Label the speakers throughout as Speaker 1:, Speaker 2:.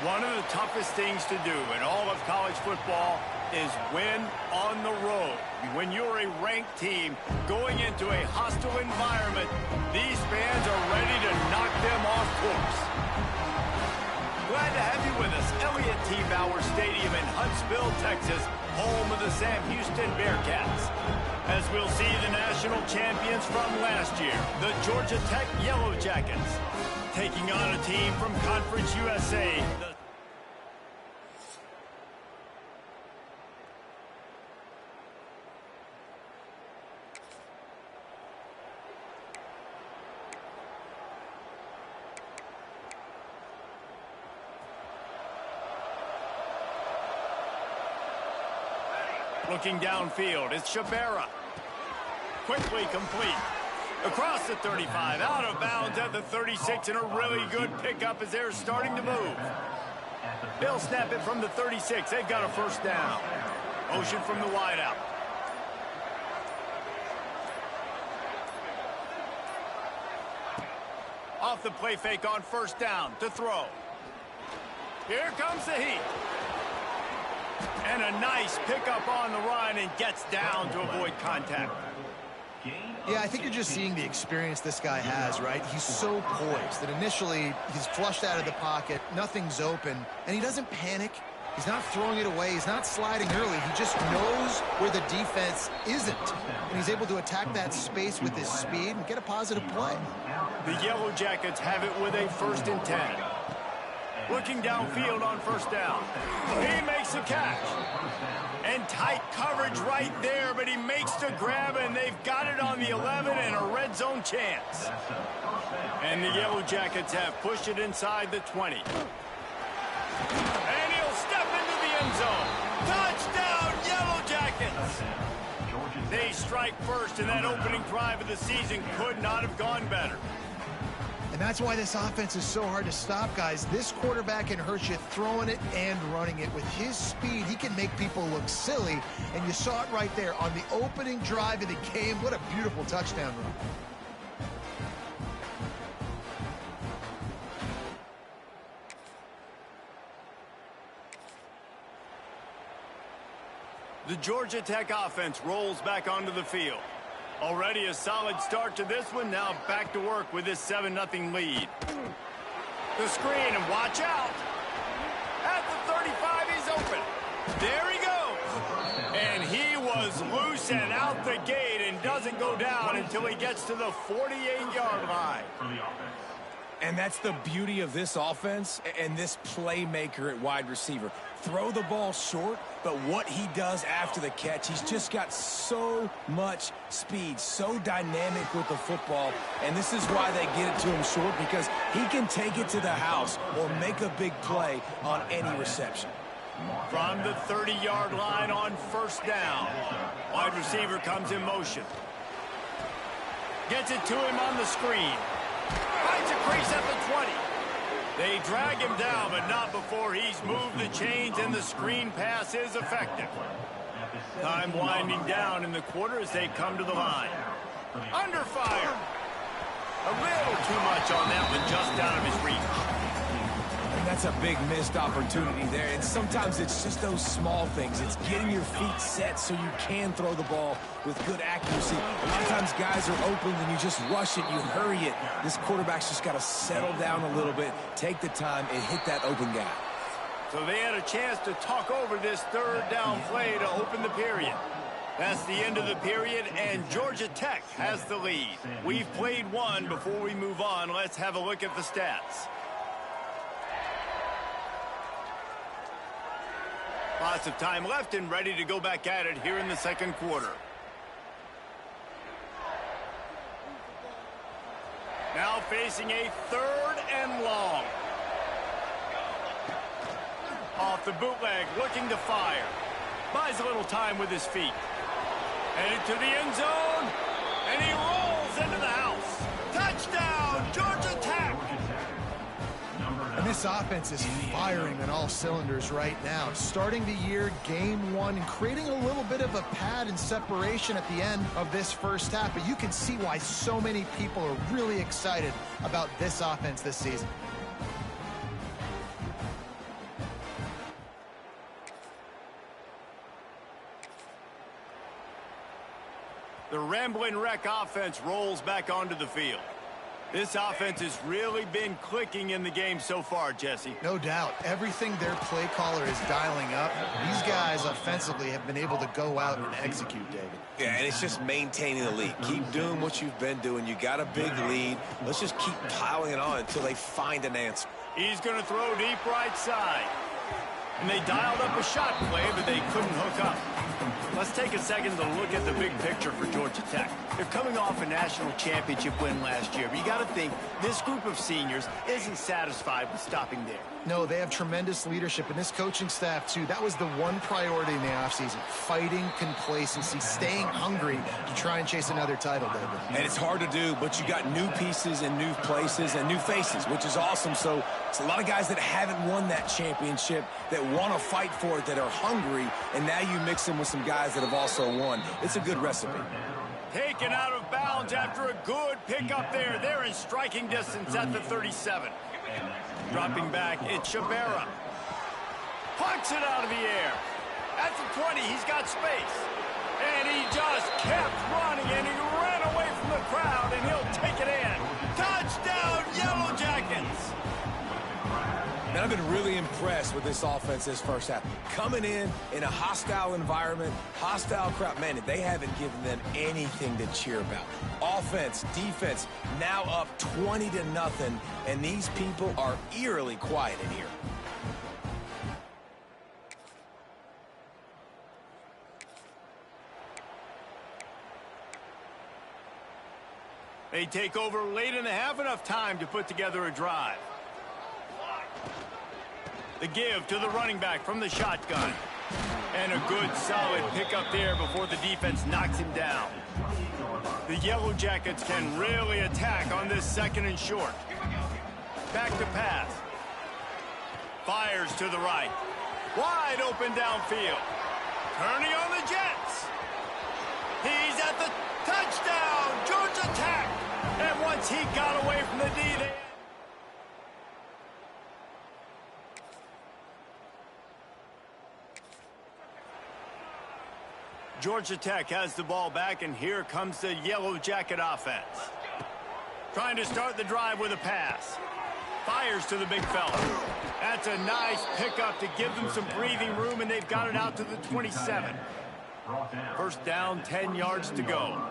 Speaker 1: One of the toughest things to do in all of college football is win on the road. When you're a ranked team going into a hostile environment, these fans are ready to knock them off course. Glad to have you with us. Elliott T. Bauer Stadium in Huntsville, Texas, home of the Sam Houston Bearcats. As we'll see the national champions from last year, the Georgia Tech Yellow Jackets, taking on a team from Conference USA. Looking downfield, it's Shabera. Quickly complete. Across the 35, out of bounds at the 36, and a really good pickup as they're starting to move. They'll snap it from the 36. They've got a first down. Motion from the wideout. Off the play fake on first down to throw. Here comes the heat. And a nice pickup on the run and gets down to avoid contact.
Speaker 2: Yeah, I think you're just seeing the experience this guy has, right? He's so poised that initially he's flushed out of the pocket, nothing's open, and he doesn't panic. He's not throwing it away. He's not sliding early. He just knows where the defense isn't, and he's able to attack that space with his speed and get a positive play.
Speaker 1: The Yellow Jackets have it with a 1st and 10. Looking downfield on first down. He makes the catch. And tight coverage right there, but he makes the grab, and they've got it on the 11 and a red zone chance. And the Yellow Jackets have pushed it inside the 20. And he'll step into the end zone. Touchdown, Yellow Jackets! They strike first, and that opening drive of the season could not have gone better.
Speaker 2: And that's why this offense is so hard to stop, guys. This quarterback can hurt you throwing it and running it. With his speed, he can make people look silly. And you saw it right there on the opening drive of the game. What a beautiful touchdown run.
Speaker 1: The Georgia Tech offense rolls back onto the field. Already a solid start to this one. Now back to work with this 7-0 lead. The screen, and watch out. At the 35, he's open. There he goes. And he was loose and out the gate and doesn't go down until he gets to the 48-yard line.
Speaker 3: And that's the beauty of this offense and this playmaker at wide receiver. Throw the ball short, but what he does after the catch, he's just got so much speed, so dynamic with the football, and this is why they get it to him short, because he can take it to the house or make a big play on any reception.
Speaker 1: From the 30-yard line on first down, wide receiver comes in motion. Gets it to him on the screen. Finds a crease at the 20. They drag him down, but not before he's moved the chains, and the screen pass is effective. Time winding down in the quarter as they come to the line. Under fire. A little too much on that one, just out of his reach.
Speaker 3: And that's a big missed opportunity there. And sometimes it's just those small things. It's getting your feet set so you can throw the ball with good accuracy. A lot of times guys are open and you just rush it, you hurry it. This quarterback's just got to settle down a little bit, take the time, and hit that open gap.
Speaker 1: So they had a chance to talk over this third down play to open the period. That's the end of the period, and Georgia Tech has the lead. We've played one. Before we move on, let's have a look at the stats. Lots of time left and ready to go back at it here in the second quarter. Now facing a 3rd and long. Off the bootleg, looking to fire. Buys a little time with his feet. Headed to the end zone, and he rolls into the house. Touchdown, Georgia Tech!
Speaker 2: And this offense is firing on all cylinders right now. Starting the year, game 1, and creating a little bit of a pad and separation at the end of this first half. But you can see why so many people are really excited about this offense this season.
Speaker 1: The Ramblin' Wreck offense rolls back onto the field. This offense has really been clicking in the game so far, Jesse.
Speaker 2: No doubt. Everything their play caller is dialing up, these guys offensively have been able to go out and execute, David.
Speaker 3: Yeah, and it's just maintaining the lead. Keep doing what you've been doing. You got a big lead. Let's just keep piling it on until they find an answer.
Speaker 1: He's going to throw deep right side. And they dialed up a shot play, but they couldn't hook up. Let's take a second to look at the big picture for Georgia Tech. They're coming off a national championship win last year, but you got to think this group of seniors isn't satisfied with stopping there.
Speaker 2: No, they have tremendous leadership, and this coaching staff, too. That was the one priority in the offseason, fighting complacency, staying hungry to try and chase another title, David.
Speaker 3: And it's hard to do, but you got new pieces and new places and new faces, which is awesome. So it's a lot of guys that haven't won that championship that want to fight for it, that are hungry, and now you mix them with some guys that have also won. It's a good recipe.
Speaker 1: Taken out of bounds after a good pickup there. They're in striking distance at the 37. Dropping back, it's Shabera. Punts it out of the air. At the 20, he's got space. And he just kept running, and he ran away from the crowd, and he'll take it in. Touchdown, Yellow Jackets!
Speaker 3: And I've been really impressed with this offense this first half. Coming in a hostile environment, hostile crowd. Man, they haven't given them anything to cheer about. Offense, defense, now up 20-0, and these people are eerily quiet in here.
Speaker 1: They take over late in the half, enough time to put together a drive. The give to the running back from the shotgun. And a good, solid pickup there before the defense knocks him down. The Yellow Jackets can really attack on this 2nd and short. Back to pass. Fires to the right. Wide open downfield. Turning on the Jets. He's at the touchdown, Georgia Tech. And once he got away from the D, they... Georgia Tech has the ball back, and here comes the Yellow Jacket offense. Trying to start the drive with a pass. Fires to the big fella. That's a nice pickup to give them some breathing room, and they've got it out to the 27. First down, 10 yards to go.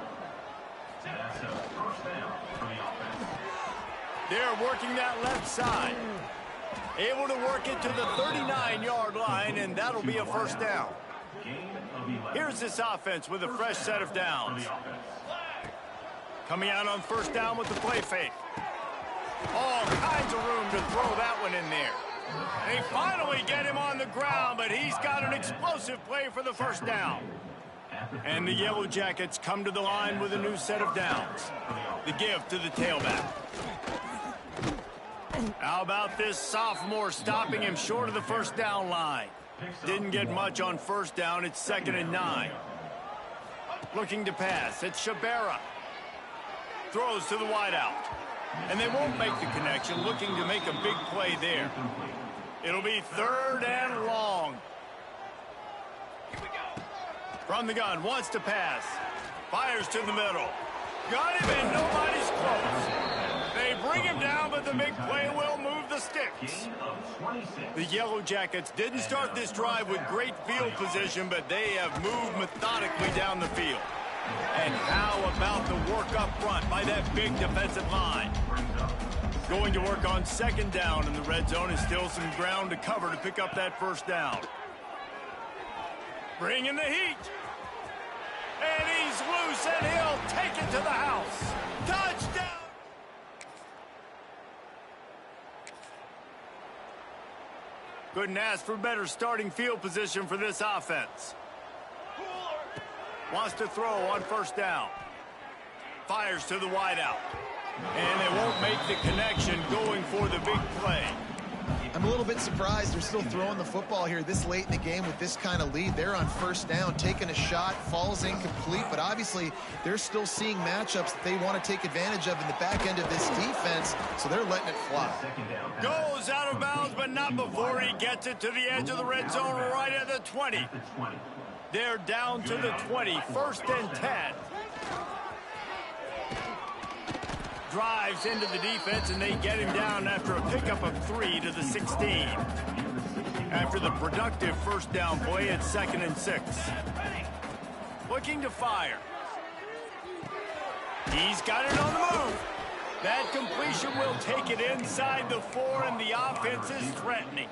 Speaker 1: They're working that left side. Able to work it to the 39-yard line, and that'll be a first down. Here's this offense with a fresh set of downs. Coming out on first down with the play fake. All kinds of room to throw that one in there. They finally get him on the ground, but he's got an explosive play for the first down. And the Yellow Jackets come to the line with a new set of downs. The give to the tailback. How about this sophomore stopping him short of the first down line? Didn't get much on first down. It's 2nd and 9. Looking to pass. It's Shabera. Throws to the wideout. And they won't make the connection. Looking to make a big play there. It'll be 3rd and long. From the gun. Wants to pass. Fires to the middle. Got him, and nobody's close. They bring him down, but the big play will move the sticks. The Yellow Jackets didn't start this drive with great field position, but they have moved methodically down the field. And how about the work up front by that big defensive line? Going to work on 2nd down in the red zone, and still some ground to cover to pick up that first down. Bringing the heat. And he's loose, and he'll take it to the house. Touchdown! Couldn't ask for better starting field position for this offense. Wants to throw on first down. Fires to the wideout. And they won't make the connection going for the big play.
Speaker 2: I'm a little bit surprised they're still throwing the football here this late in the game with this kind of lead. They're on first down, taking a shot, falls incomplete, but obviously they're still seeing matchups that they want to take advantage of in the back end of this defense, so they're letting it fly.
Speaker 1: Goes out of bounds, but not before he gets it to the edge of the red zone right at the 20. They're down to the 20, first and 10. Drives into the defense, and they get him down after a pickup of 3 to the 16. After the productive first down play, it's 2nd and 6. Looking to fire. He's got it on the move. That completion will take it inside the 4, and the offense is threatening.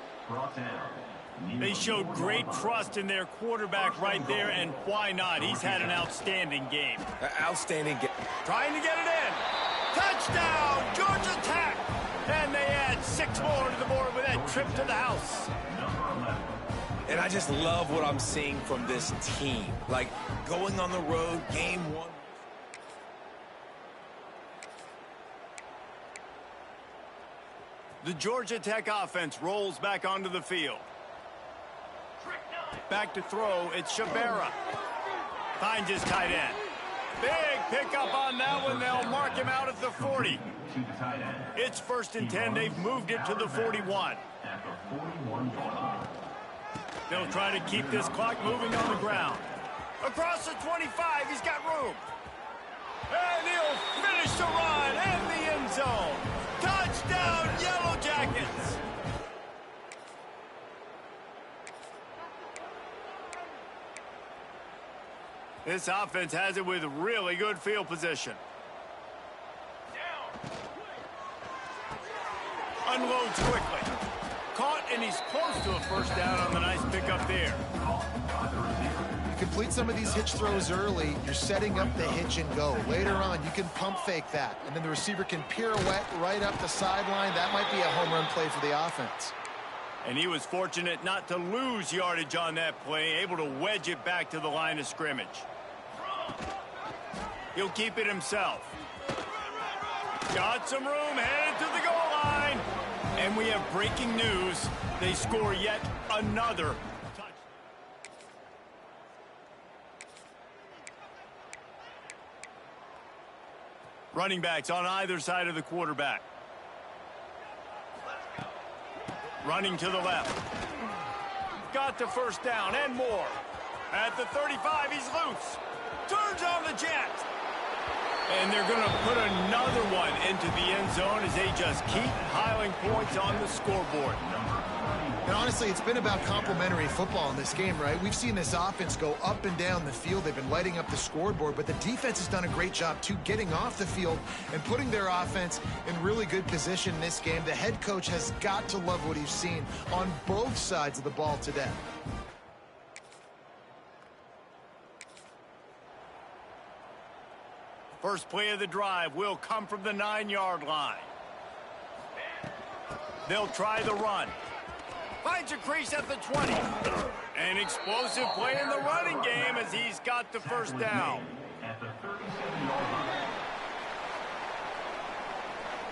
Speaker 1: They showed great trust in their quarterback right there, and why not? He's had an outstanding game.
Speaker 3: Outstanding game.
Speaker 1: Trying to get it in. Touchdown, Georgia Tech! And they add 6 more to the board with that trip to the house.
Speaker 3: And I just love what I'm seeing from this team. Like, going on the road, game 1.
Speaker 1: The Georgia Tech offense rolls back onto the field. Back to throw, it's Shabera. Finds his tight end. Big pickup on that one. They'll mark him out at the 40. It's 1st and 10. They've moved it to the 41. They'll try to keep this clock moving on the ground. Across the 25, he's got room. And he'll finish the run in the end zone. Touchdown, Yellow Jackets. This offense has it with really good field position. Unloads quickly. Caught, and he's close to a first down on the nice pickup there.
Speaker 2: You complete some of these hitch throws early, you're setting up the hitch and go. Later on, you can pump fake that, and then the receiver can pirouette right up the sideline. That might be a home run play for the offense.
Speaker 1: And he was fortunate not to lose yardage on that play, able to wedge it back to the line of scrimmage. He'll keep it himself. Got some room, headed to the goal line. And we have breaking news. They score yet another touchdown. Running backs on either side of the quarterback. Running to the left. Got the first down and more. At the 35, he's loose. Turns on the jet. And they're going to put another one into the end zone as they just keep piling points on the scoreboard.
Speaker 2: And honestly, it's been about complementary football in this game, right? We've seen this offense go up and down the field. They've been lighting up the scoreboard, but the defense has done a great job, too, getting off the field and putting their offense in really good position in this game. The head coach has got to love what he's seen on both sides of the ball today.
Speaker 1: First play of the drive will come from the 9-yard line. They'll try the run. Finds a crease at the 20. An explosive play in the running game as he's got the first down.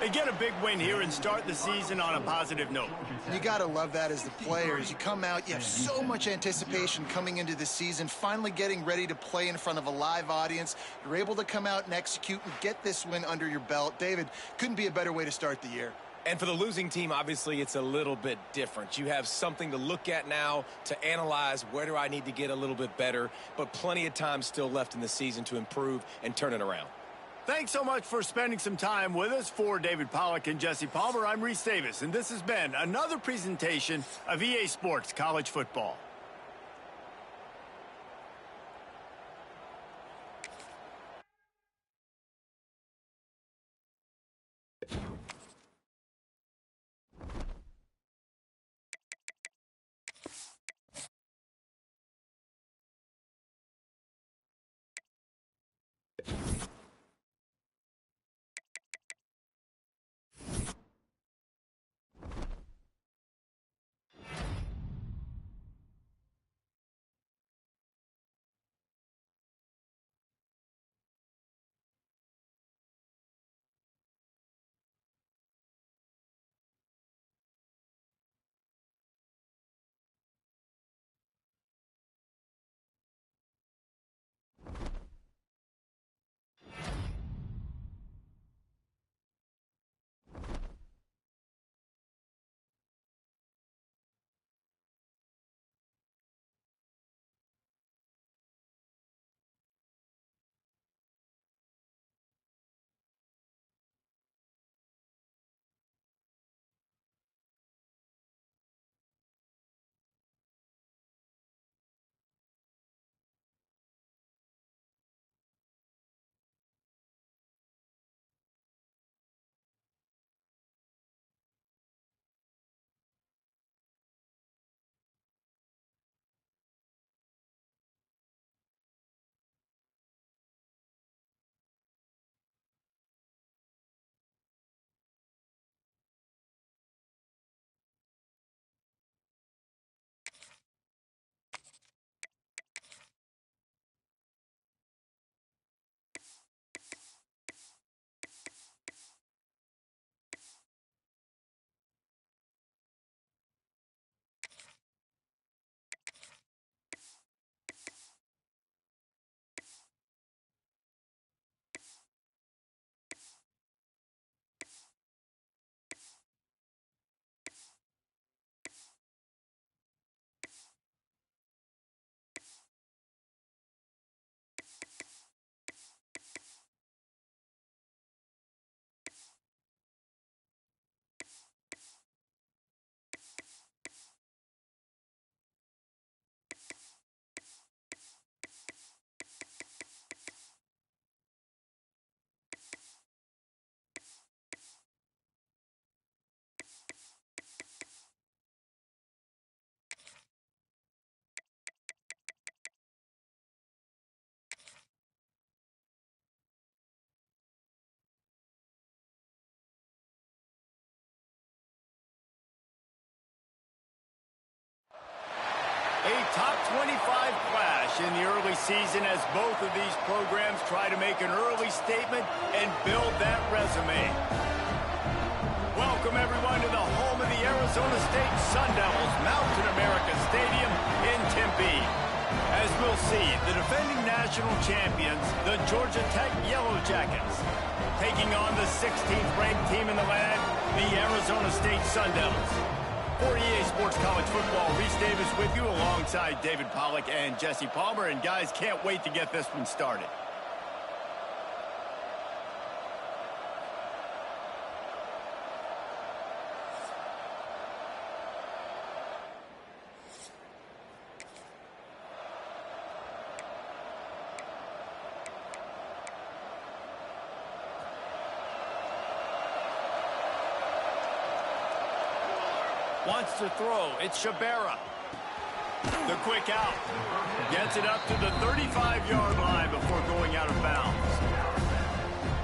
Speaker 1: They get a big win here and start the season on a positive note.
Speaker 2: You got to love that as the players. You come out, you have so much anticipation coming into the season, finally getting ready to play in front of a live audience. You're able to come out and execute and get this win under your belt. David, couldn't be a better way to start the year.
Speaker 3: And for the losing team, obviously, it's a little bit different. You have something to look at now to analyze where do I need to get a little bit better, but plenty of time still left in the season to improve and turn it around.
Speaker 1: Thanks so much for spending some time with us. For David Pollack and Jesse Palmer, I'm Reese Davis, and this has been another presentation of EA Sports College Football. A top 25 clash in the early season as both of these programs try to make an early statement and build that resume. Welcome, everyone, to the home of the Arizona State Sun Devils, Mountain America Stadium in Tempe. As we'll see, the defending national champions, the Georgia Tech Yellow Jackets, taking on the 16th ranked team in the land, the Arizona State Sun Devils. For EA Sports College Football, Reese Davis with you alongside David Pollack and Jesse Palmer. And guys, can't wait to get this one started. Wants to throw. It's Shabera. The quick out. Gets it up to the 35-yard line before going out of bounds.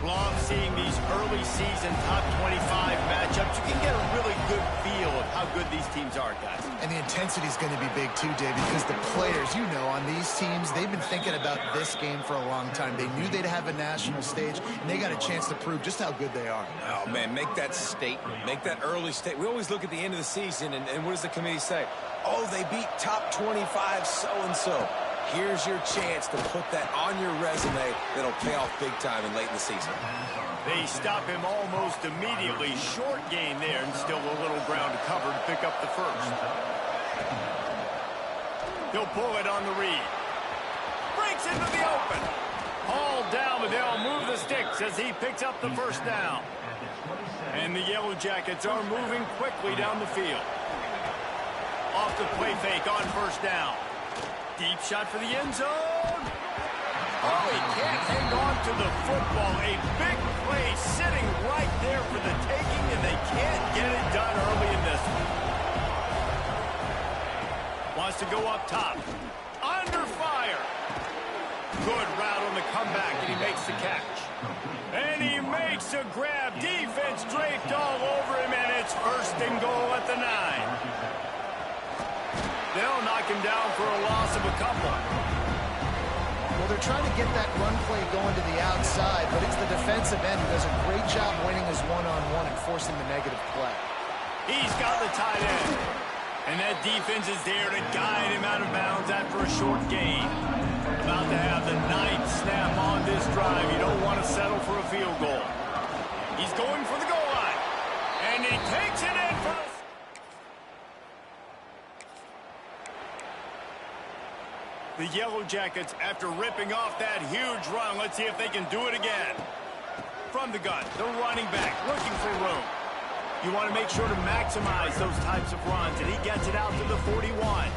Speaker 1: Love seeing these early season top 25 matchups. You can get a really good feel of how good these teams are, guys.
Speaker 2: And the intensity is going to be big too, David, because the players, you know, on these teams, they've been thinking about this game for a long time. They knew they'd have a national stage, and they got a chance to prove just how good they are.
Speaker 3: Oh, man, make that statement. Make that early statement. We always look at the end of the season, and what does the committee say? Oh, they beat top 25 so-and-so. Here's your chance to put that on your resume that'll pay off big time and late in the season.
Speaker 1: They stop him almost immediately. Short gain there and still a little ground to cover to pick up the first. He'll pull it on the read. Breaks into the open. Hauled down, but they'll move the sticks as he picks up the first down. And the Yellow Jackets are moving quickly down the field. Off the play fake on first down. Deep shot for the end zone. Oh, he can't hang on to the football. A big play sitting right there for the taking, and they can't get it done early in this one. Wants to go up top. Under fire. Good route on the come back, and he makes the catch. And he makes a grab. Defense draped all over him, and it's 1st and goal at the 9. They'll knock him down for a loss of a couple.
Speaker 2: Well, they're trying to get that run play going to the outside, but it's the defensive end who does a great job winning his one-on-one and forcing the negative play.
Speaker 1: He's got the tight end. And that defense is there to guide him out of bounds after a short gain. About to have the 9th snap on this drive. You don't want to settle for a field goal. He's going for the goal line. And he takes it in for the Yellow Jackets, after ripping off that huge run. Let's see if they can do it again. From the gun, the running back looking for room. You want to make sure to maximize those types of runs, and he gets it out to the 41.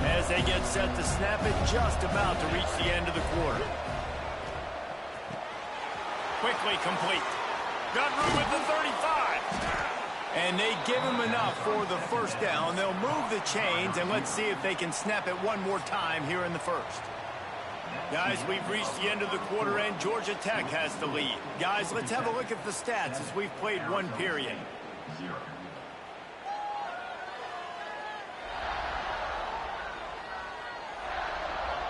Speaker 1: As they get set to snap it, just about to reach the end of the quarter. Quickly complete. Got room at the 35. And they give him enough for the 1st down. They'll move the chains, and let's see if they can snap it one more time here in the 1st. Guys, we've reached the end of the quarter, and Georgia Tech has the lead. Guys, let's have a look at the stats as we've played one period.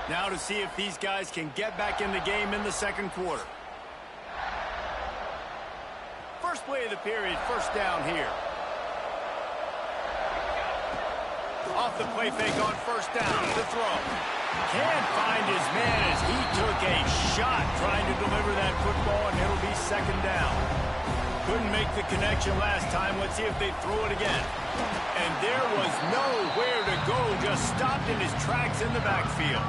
Speaker 1: Now to see if these guys can get back in the game in the 2nd quarter. First play of the period, 1st down here. Off the play fake on 1st down, the throw. Can't find his man as he took a shot trying to deliver that football, and it'll be 2nd down. Couldn't make the connection last time. Let's see if they throw it again. And there was nowhere to go, just stopped in his tracks in the backfield.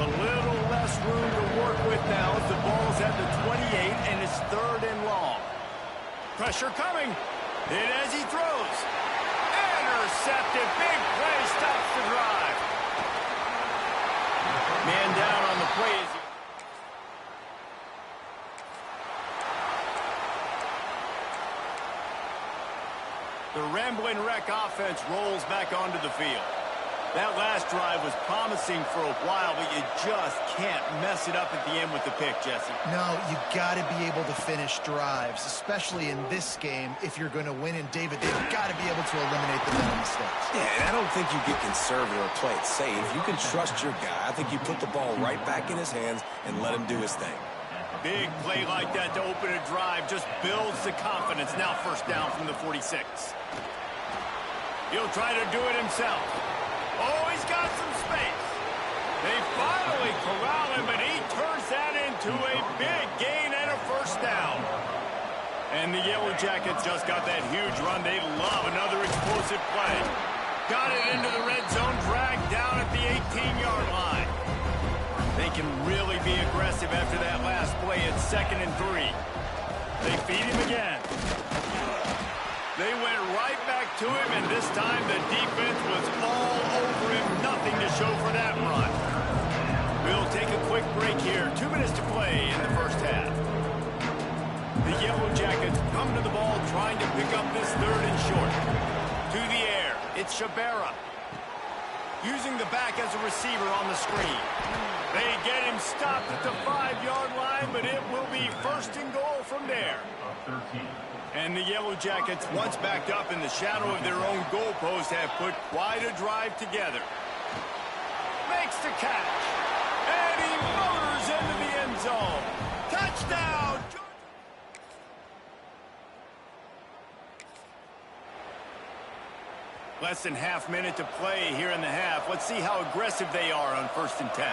Speaker 1: A little less room to work with now as the ball's at the 28, and it's 3rd and long. Pressure coming. In as he throws. Intercepted. Big play stops the drive. Man down on the play. The Ramblin' Wreck offense rolls back onto the field. That last drive was promising for a while, but you just can't mess it up at the end with the pick, Jesse.
Speaker 2: No, you got to be able to finish drives, especially in this game if you're going to win. And David, they've got to be able to eliminate the mental mistakes.
Speaker 3: Yeah, and I don't think you get conservative or play it safe. You can trust your guy. I think you put the ball right back in his hands and let him do his thing.
Speaker 1: Big play like that to open a drive just builds the confidence. Now 1st down from the 46. He'll try to do it himself. Oh, he's got some space. They finally corral him, but he turns that into a big gain and a 1st down. And the Yellow Jackets just got that huge run. They love another explosive play. Got it into the red zone, dragged down at the 18-yard line. They can really be aggressive after that last play at 2nd and 3. They feed him again. They went right back to him, and this time the defense was all over him. Nothing to show for that run. We'll take a quick break here. 2 minutes to play in the 1st half. The Yellow Jackets come to the ball trying to pick up this 3rd and short. To the air, it's Shabera. Using the back as a receiver on the screen. They get him stopped at the 5-yard line, but it will be 1st and goal from there. And the Yellow Jackets, once backed up in the shadow of their own goalpost, have put quite a drive together. Makes the catch. And he motors into the end zone. Touchdown! Less than half minute to play here in the half. Let's see how aggressive they are on 1st and 10.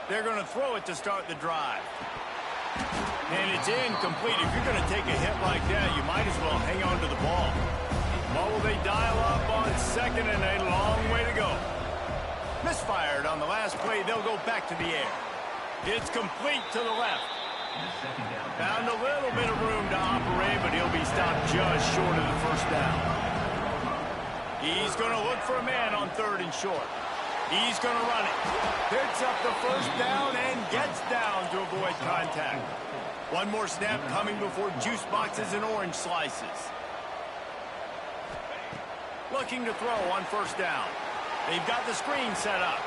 Speaker 1: They're going to throw it to start the drive. And it's incomplete. If you're going to take a hit like that, you might as well hang on to the ball. What will they dial up on 2nd and a long way to go? Misfired on the last play. They'll go back to the air. It's complete to the left. Found a little bit of room to operate, but he'll be stopped just short of the 1st down. He's going to look for a man on 3rd and short. He's going to run it. Picks up the 1st down and gets down to avoid contact. One more snap coming before juice boxes and orange slices. Looking to throw on 1st down. They've got the screen set up.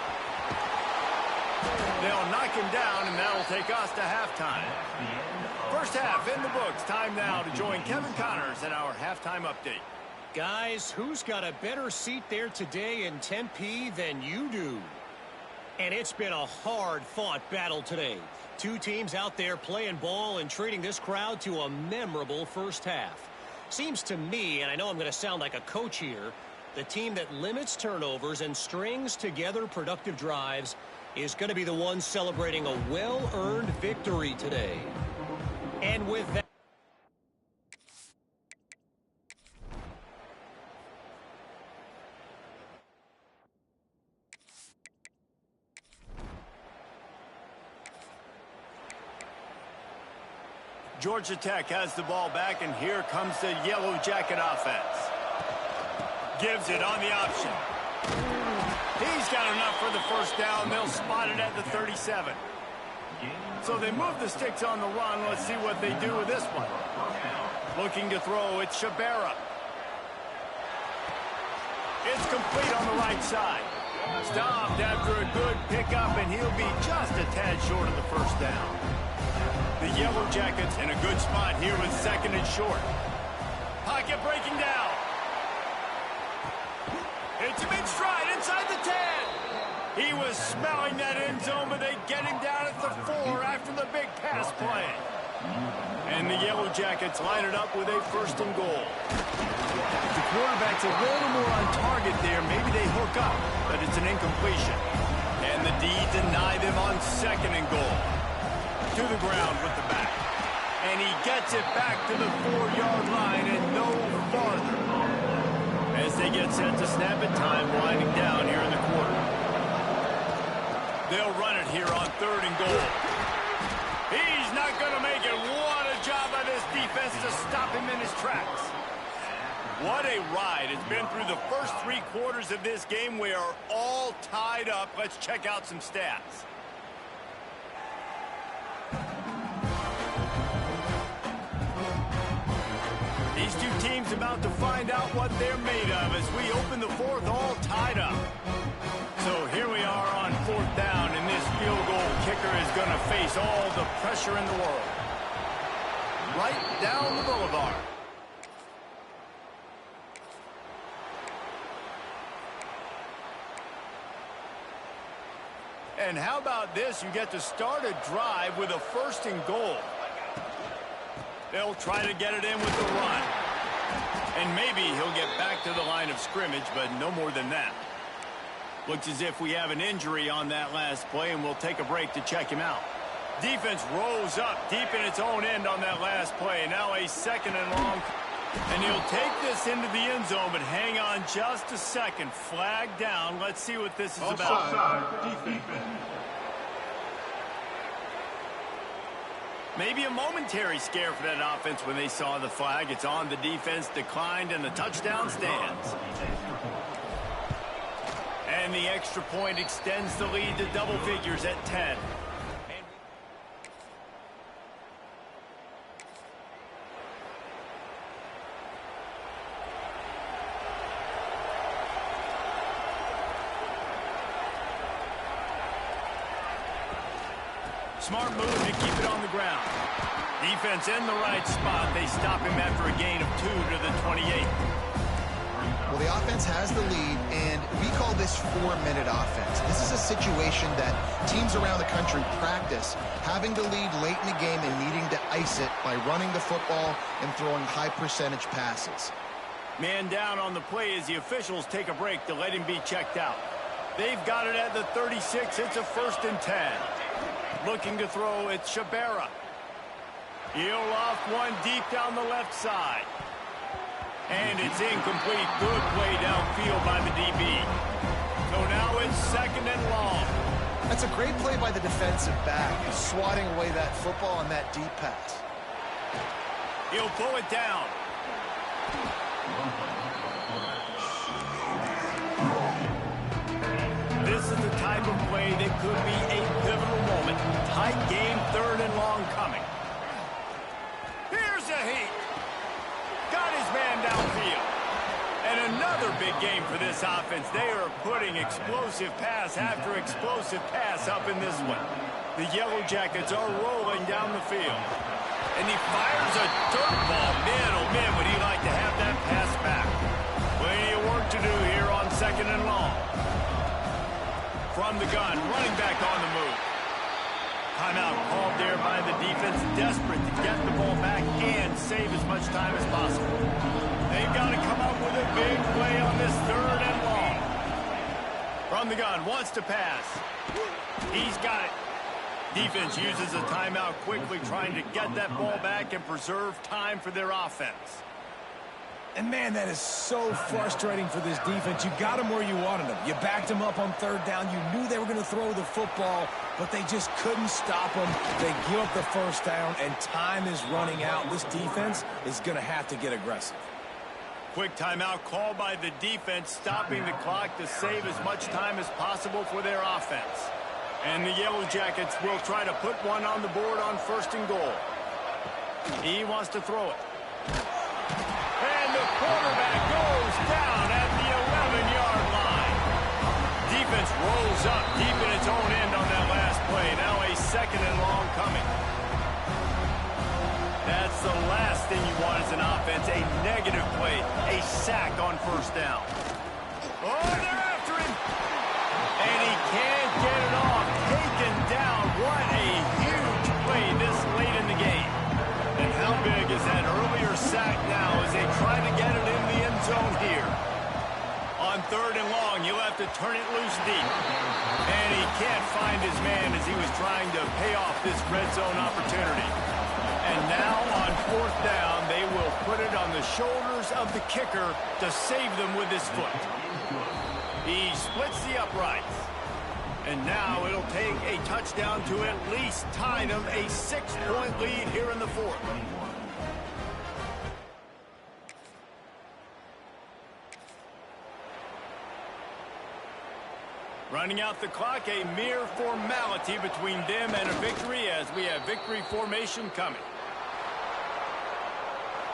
Speaker 1: They'll knock him down, and that'll take us to halftime. First half in the books. Time now to join Kevin Connors in our halftime update.
Speaker 4: Guys, who's got a better seat there today in Tempe than you do? And it's been a hard-fought battle today. Two teams out there playing ball and treating this crowd to a memorable first half. Seems to me, and I know I'm going to sound like a coach here, the team that limits turnovers and strings together productive drives is going to be the one celebrating a well-earned victory today. And with that,
Speaker 1: Georgia Tech has the ball back, and here comes the Yellow Jacket offense. Gives it on the option. He's got enough for the first down. They'll spot it at the 37. So they move the sticks on the run. Let's see what they do with this one. Looking to throw, it's Shabera. It's complete on the right side. Stopped after a good pickup, and he'll be just a tad short of the first down. The Yellow Jackets in a good spot here with second and short. Pocket breaking down. Hits him in stride inside the 10. He was smelling that end zone, but they get him down at the 4 after the big pass play. And the Yellow Jackets line it up with a first and goal. The quarterback's a little more on target there. Maybe they hook up, but it's an incompletion. And the D deny them on second and goal. To the ground with the back. And he gets it back to the 4-yard line and no farther. As they get set to snap it, time winding down here in the quarter. They'll run it here on third and goal. He's not going to make it. What a job by this defense to stop him in his tracks. What a ride. It's been through the first 3 quarters of this game. We are all tied up. Let's check out some stats. These two teams about to find out what they're made of as we open the fourth all tied up. So here we are on fourth down, and this field goal kicker is going to face all the pressure in the world. Right down the boulevard. And how about this? You get to start a drive with a first and goal. They'll try to get it in with the run. And maybe he'll get back to the line of scrimmage, but no more than that. Looks as if we have an injury on that last play, and we'll take a break to check him out. Defense rolls up deep in its own end on that last play. Now a second and long. And he'll take this into the end zone, but hang on just a second. Flag down. Let's see what this is about. Defense. Maybe a momentary scare for that offense when they saw the flag. It's on. The defense declined, and the touchdown stands. And the extra point extends the lead to double figures at 10. Smart move to keep it on the ground. Defense in the right spot. They stop him after a gain of 2 to the 28.
Speaker 2: Well, the offense has the lead, and we call this 4-minute offense. This is a situation that teams around the country practice, having the lead late in the game and needing to ice it by running the football and throwing high-percentage passes.
Speaker 1: Man down on the play as the officials take a break to let him be checked out. They've got it at the 36. It's a first and 10. Looking to throw, it's Shabera. He'll off one deep down the left side. And it's incomplete. Good play downfield by the DB. So now it's second and long.
Speaker 2: That's a great play by the defensive back, swatting away that football on that deep pass.
Speaker 1: He'll pull it down. This is the type of play that could be a pivotal moment. Tight game, third and long coming. Here's a heat. Got his man downfield. And another Another big game for this offense. They are putting explosive pass after explosive pass up in this one. The Yellow Jackets are rolling down the field. And he fires a dirt ball. Man, oh man, would he like to have that pass back. Plenty of work to do here on 2nd and long. From the gun, running back on the move. Timeout called there by the defense, desperate to get the ball back and save as much time as possible. They've got to come up with a big play on this 3rd and long. From the gun, wants to pass. He's got it. Defense uses a timeout quickly, trying to get that ball back and preserve time for their offense.
Speaker 3: And, man, that is so frustrating for this defense. You got them where you wanted them. You backed them up on 3rd down. You knew they were going to throw the football, but they just couldn't stop them. They give up the 1st down, and time is running out. This defense is going to have to get aggressive.
Speaker 1: Quick timeout called by the defense, stopping the clock to save as much time as possible for their offense. And the Yellow Jackets will try to put one on the board on 1st and goal. He wants to throw it. And the quarterback goes down at the 11-yard line. Defense rolls up deep in its own end on that last play. Now a 2nd and long coming. That's the last thing you want as an offense, a negative play, a sack on 1st down. Oh, they're after him. And he can't get it off. Taken down. What a huge play this late in the game. And how big is that earlier sack now as they try to get it in the end zone here? On 3rd and long, you'll have to turn it loose deep. And he can't find his man as he was trying to pay off this red zone opportunity. And now on 4th down, they will put it on the shoulders of the kicker to save them with his foot. He splits the uprights. And now it'll take a touchdown to at least tie them a 6-point lead here in the 4th. Running out the clock, a mere formality between them and a victory as we have victory formation coming.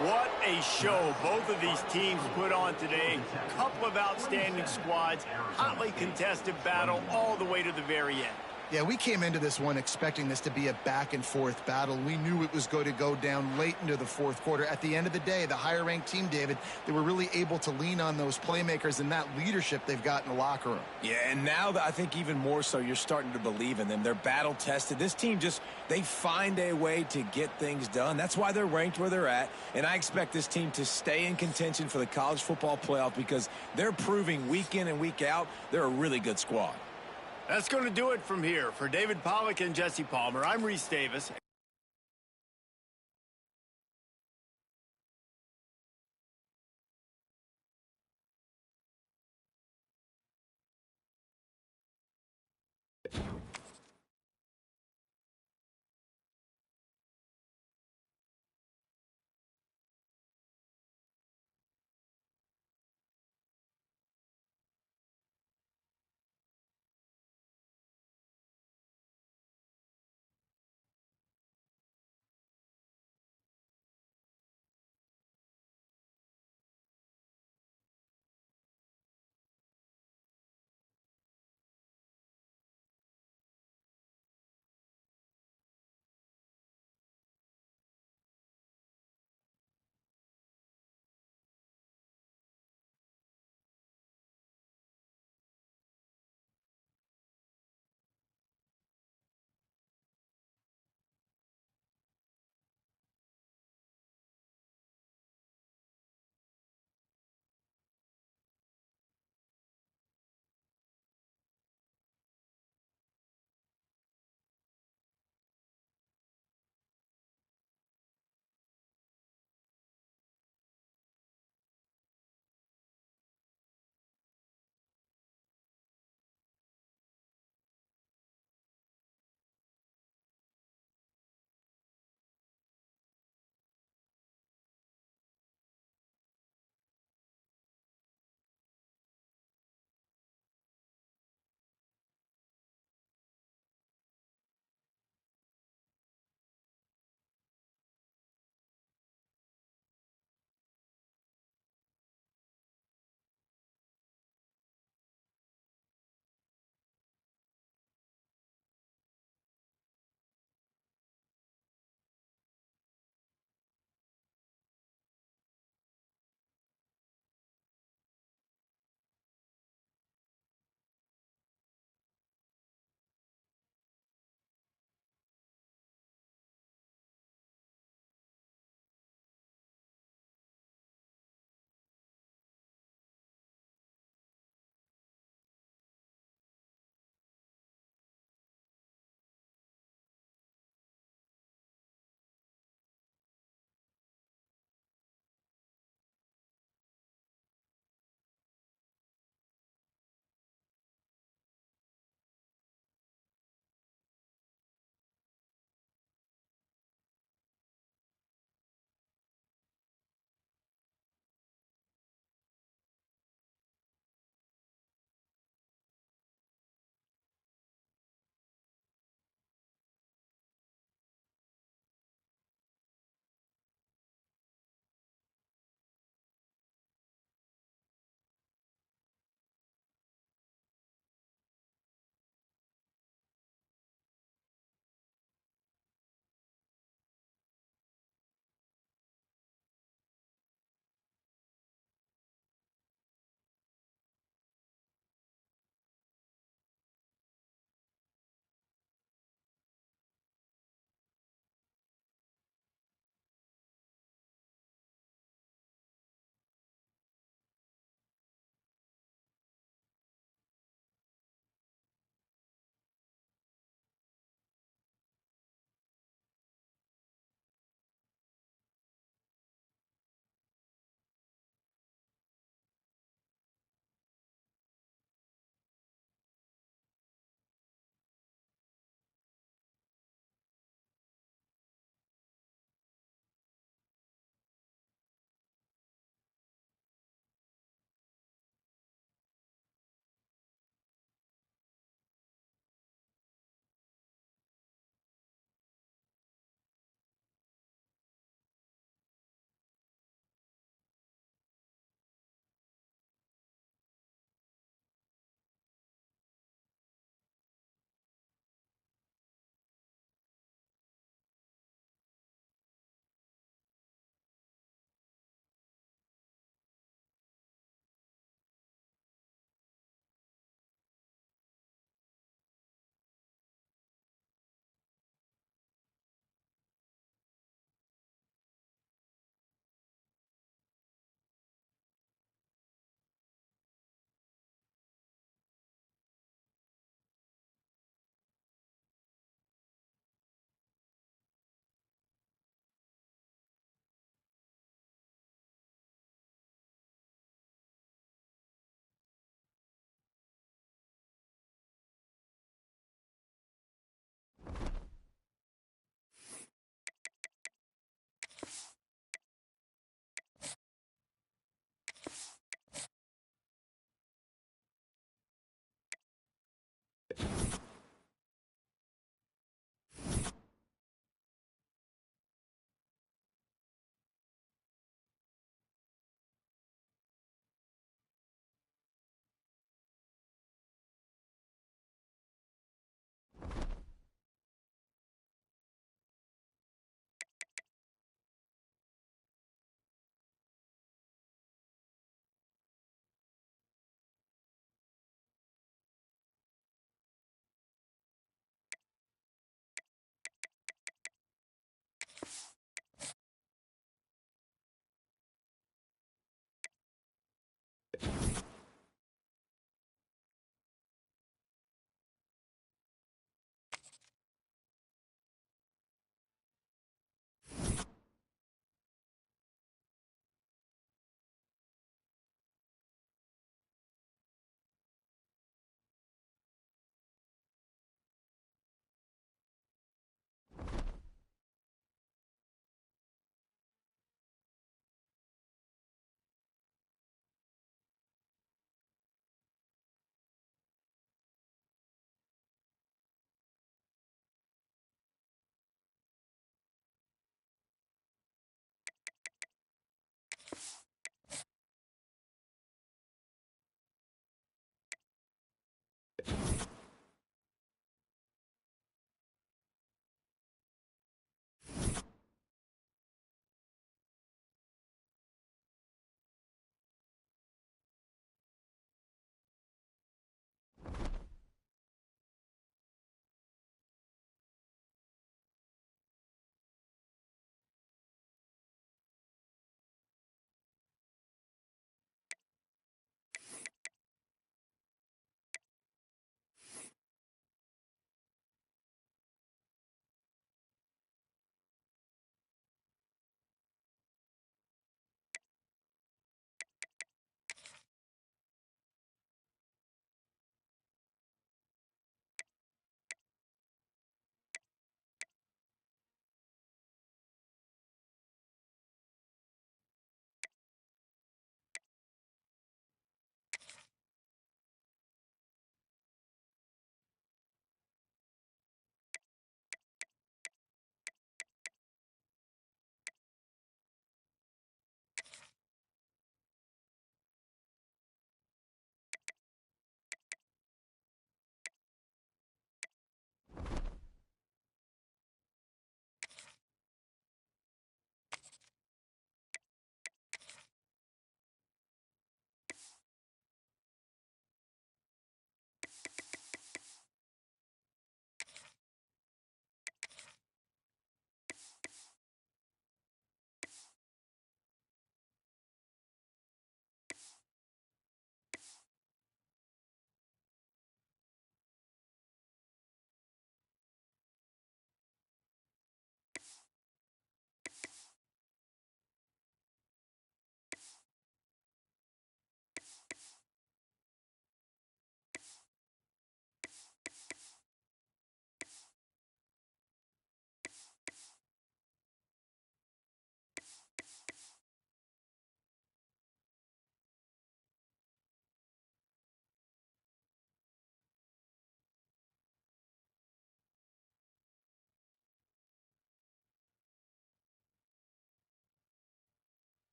Speaker 1: What a show both of these teams put on today. Couple of outstanding squads, hotly contested battle all the way to the very end.
Speaker 2: Yeah, we came into this one expecting this to be a back-and-forth battle. We knew it was going to go down late into the 4th quarter. At the end of the day, the higher-ranked team, David, they were really able to lean on those playmakers and that leadership they've got in the locker room.
Speaker 3: Yeah, and now I think even more so, you're starting to believe in them. They're battle-tested. This team they find a way to get things done. That's why they're ranked where they're at. And I expect this team to stay in contention for the college football playoff because they're proving week in and week out they're a really good squad.
Speaker 1: That's going to do it from here. For David Pollack and Jesse Palmer, I'm Reese Davis.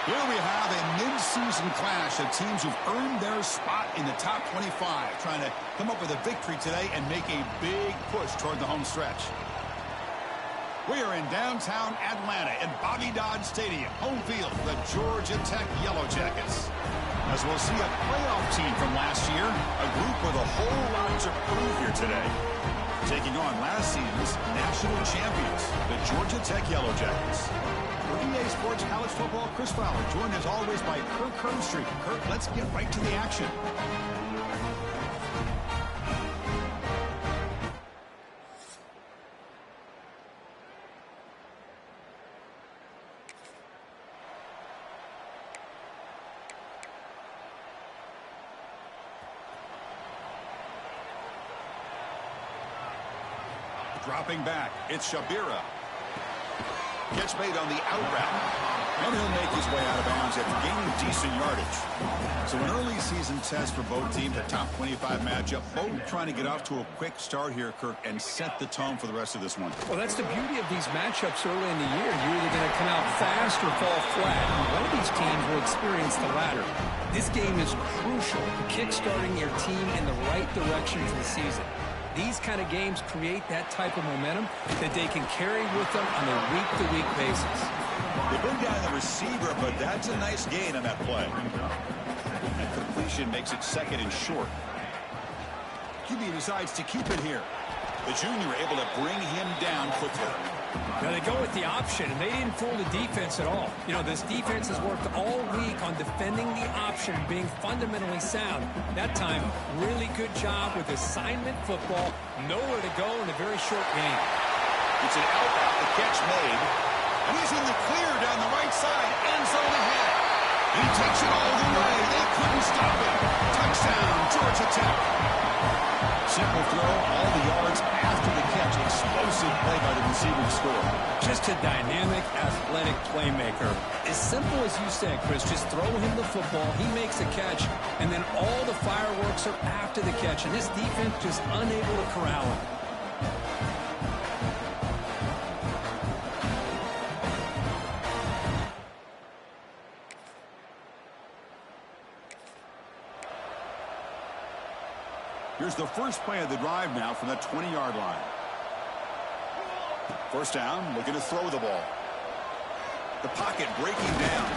Speaker 5: Here we have a mid-season clash of teams who've earned their spot in the top 25, trying to come up with a victory today and make a big push toward the home stretch. We are in downtown Atlanta at Bobby Dodd Stadium, home field for the Georgia Tech Yellow Jackets. As we'll see a playoff team from last year, a group with a whole lot to prove here today. Taking on last season's national champions, the Georgia Tech Yellow Jackets. For EA Sports College Football, Chris Fowler, joined as always by Kirk Herbstreit. Kirk, let's get right to the action. Dropping back, it's Shabira. Catch made on the out route. And he'll make his way out of bounds after gaining decent yardage. So an early season test for both teams, a top 25 matchup. Both trying to get off to a quick start here, Kirk, and set the tone for the rest of this one.
Speaker 6: Well, that's the beauty of these matchups early in the year. You're either going to come out fast or fall flat. And one of these teams will experience the latter. This game is crucial to kickstarting your team in the right direction for the season. These kind of games create that type of momentum that they can carry with them on a week-to-week basis.
Speaker 5: They bring down the receiver, but that's a nice gain on that play. And completion makes it second and short. QB decides to keep it here. The junior able to bring him down quickly.
Speaker 6: Now they go with the option, and they didn't fool the defense at all. You know, this defense has worked all week on defending the option, being fundamentally sound. That time, really good job with assignment football. Nowhere to go in a very short game.
Speaker 5: It's an out route, the catch made. And he's in the clear down the right side, end zone ahead. He takes it all the way. They couldn't stop him. Touchdown, Georgia Tech. Simple throw, all the yards after the catch. Explosive play by the receiver to score.
Speaker 6: Just a dynamic, athletic playmaker. As simple as you said, Chris, just throw him the football, he makes a catch, and then all the fireworks are after the catch, and this defense just unable to corral him.
Speaker 5: Here's the first play of the drive now from the 20-yard line. First down, looking to throw the ball. The pocket breaking down.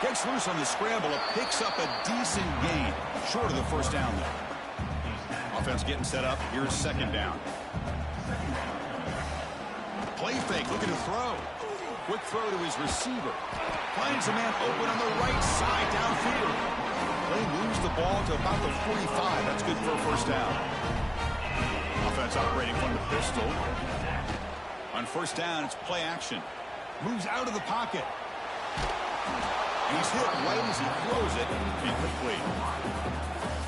Speaker 5: Gets loose on the scramble. It picks up a decent gain. Short of the first down there. Offense getting set up. Here's second down. Play fake, looking to throw. Quick throw to his receiver. Finds a man open on the right side downfield. They moves the ball to about the 45. That's good for a first down. Offense operating from the pistol. On first down, it's play action. Moves out of the pocket. He's hit right as he throws it. Incomplete.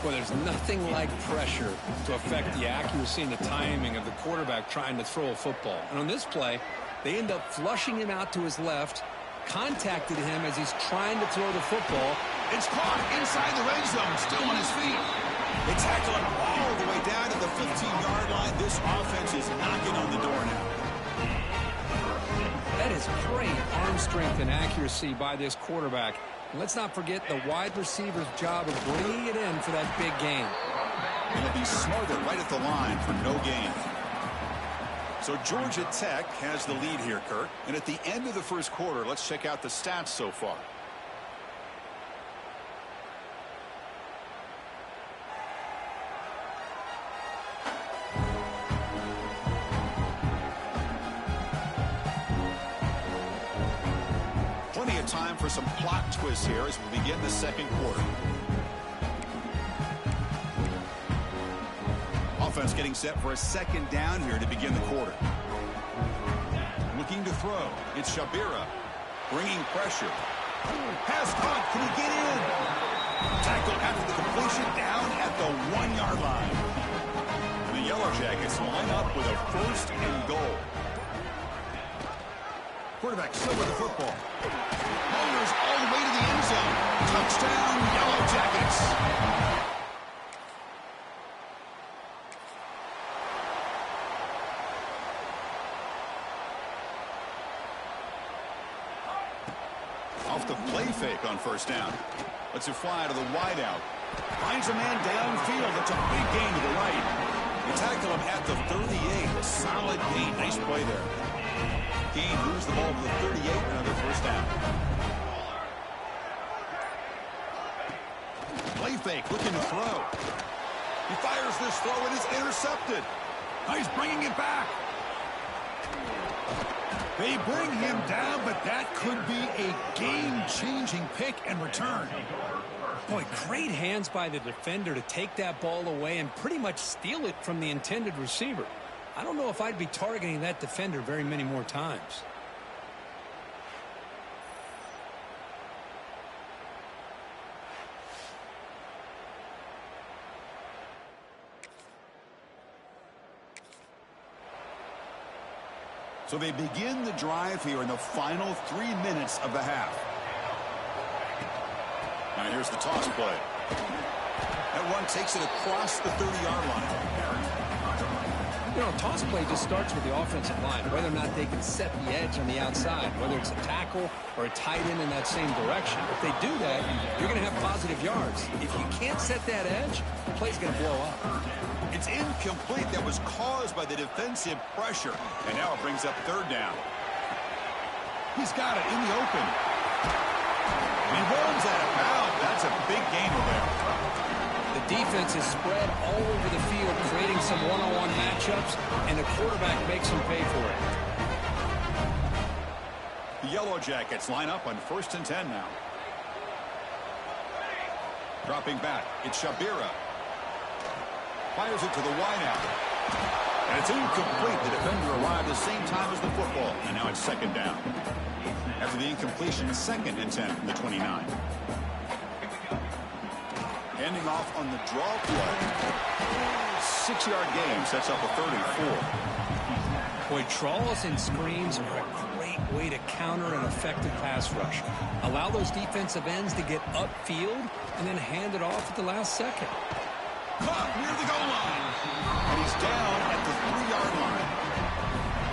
Speaker 6: Well, there's nothing like pressure to affect the accuracy and the timing of the quarterback trying to throw a football. And on this play, they end up flushing him out to his left, contacted him as he's trying to throw the football.
Speaker 5: It's caught inside the red zone, still on his feet. They tackle him all the way down to the 15-yard line. This offense is knocking on the door now.
Speaker 6: That is great arm strength and accuracy by this quarterback. And let's not forget the wide receiver's job of bringing it in for that big gain.
Speaker 5: And he'll be smothered right at the line for no gain. So Georgia Tech has the lead here, Kirk. And at the end of the first quarter, let's check out the stats so far. Plenty of time for some plot twists here as we begin the second quarter. Offense getting set for a second down here to begin the quarter. Looking to throw. It's Shabira. Bringing pressure. Pass caught. Can he get in? Tackled after the completion down at the 1-yard line. And the Yellow Jackets line up with a first and goal. Quarterback still with the football. Homers all the way to the end zone. Touchdown, Yellow Jackets. Off the play fake on first down. Lets it fly to the wideout. Finds a man downfield. That's a big gain to the right. We tackle him at the 38. A solid gain. Nice play there. Gain moves the ball to the 38. Another first down. Play fake. Looking to throw. He fires this throw and it's intercepted. Oh, he's bringing it back. They bring him down, but that could be a game-changing pick and return.
Speaker 6: Boy, great hands by the defender to take that ball away and pretty much steal it from the intended receiver. I don't know if I'd be targeting that defender very many more times.
Speaker 5: So they begin the drive here in the final 3 minutes of the half. Now here's the toss play. That one takes it across the 30-yard line.
Speaker 6: You know, toss play just starts with the offensive line, whether or not they can set the edge on the outside, whether it's a tackle or a tight end in that same direction. If they do that, you're going to have positive yards. If you can't set that edge, the play's going to blow up.
Speaker 5: It's incomplete. That was caused by the defensive pressure. And now it brings up third down. He's got it in the open. He runs out of bounds. That's a big gain there.
Speaker 6: The defense is spread all over the field, creating some one-on-one matchups, and the quarterback makes them pay for it.
Speaker 5: The Yellow Jackets line up on 1st and 10 now. Dropping back, it's Shabira. Fires it to the wideout. And it's incomplete. The defender arrived the same time as the football. And now it's second down. After the incompletion, 2nd and 10 from the 29. Handing off on the draw play. 6-yard gain sets up a 3rd and 4.
Speaker 6: Boy, draws and screens are a great way to counter an effective pass rush. Allow those defensive ends to get upfield and then hand it off at the last second.
Speaker 5: Caught near the goal line. And he's down at the 3-yard line.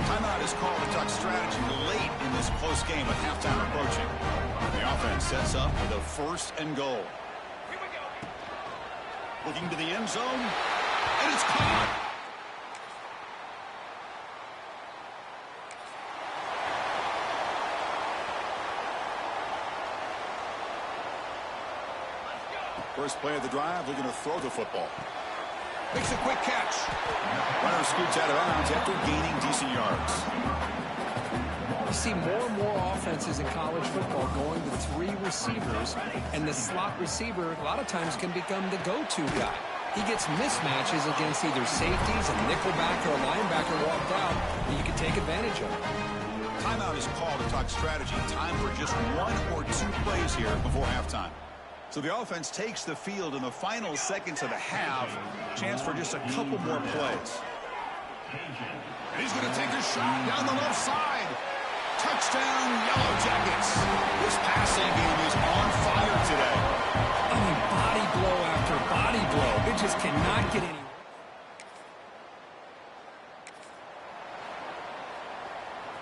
Speaker 5: Timeout is called to talk strategy late in this close game with halftime approaching. The offense sets up with a 1st and goal. Looking to the end zone, and it's caught. First play of the drive, looking to throw the football. Makes a quick catch. Runner scoots out of bounds after gaining decent yards.
Speaker 6: You see more and more offenses in college football going to 3 receivers, and the slot receiver a lot of times can become the go-to guy. He gets mismatches against either safeties, a nickelback, or a linebacker walked out that you can take advantage of.
Speaker 5: Timeout is called to talk strategy. Time for just 1 or 2 plays here before halftime. So the offense takes the field in the final seconds of the half. Chance for just a couple more plays. And he's going to take a shot down the left side. Touchdown, Yellow Jackets. This passing game is on fire today.
Speaker 6: I mean, body blow after body blow. It just cannot get any.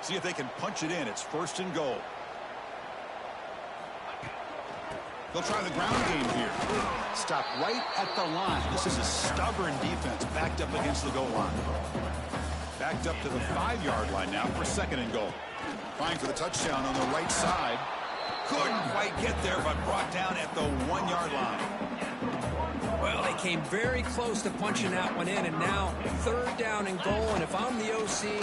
Speaker 5: See if they can punch it in. It's 1st and goal. They'll try the ground game here. Stop right at the line. This is a stubborn defense backed up against the goal line. Backed up to the 5-yard line now for 2nd and goal. Trying for the touchdown on the right side. Couldn't quite get there, but brought down at the 1-yard line.
Speaker 6: Well, they came very close to punching that one in, and now 3rd down and goal. And if I'm the OC,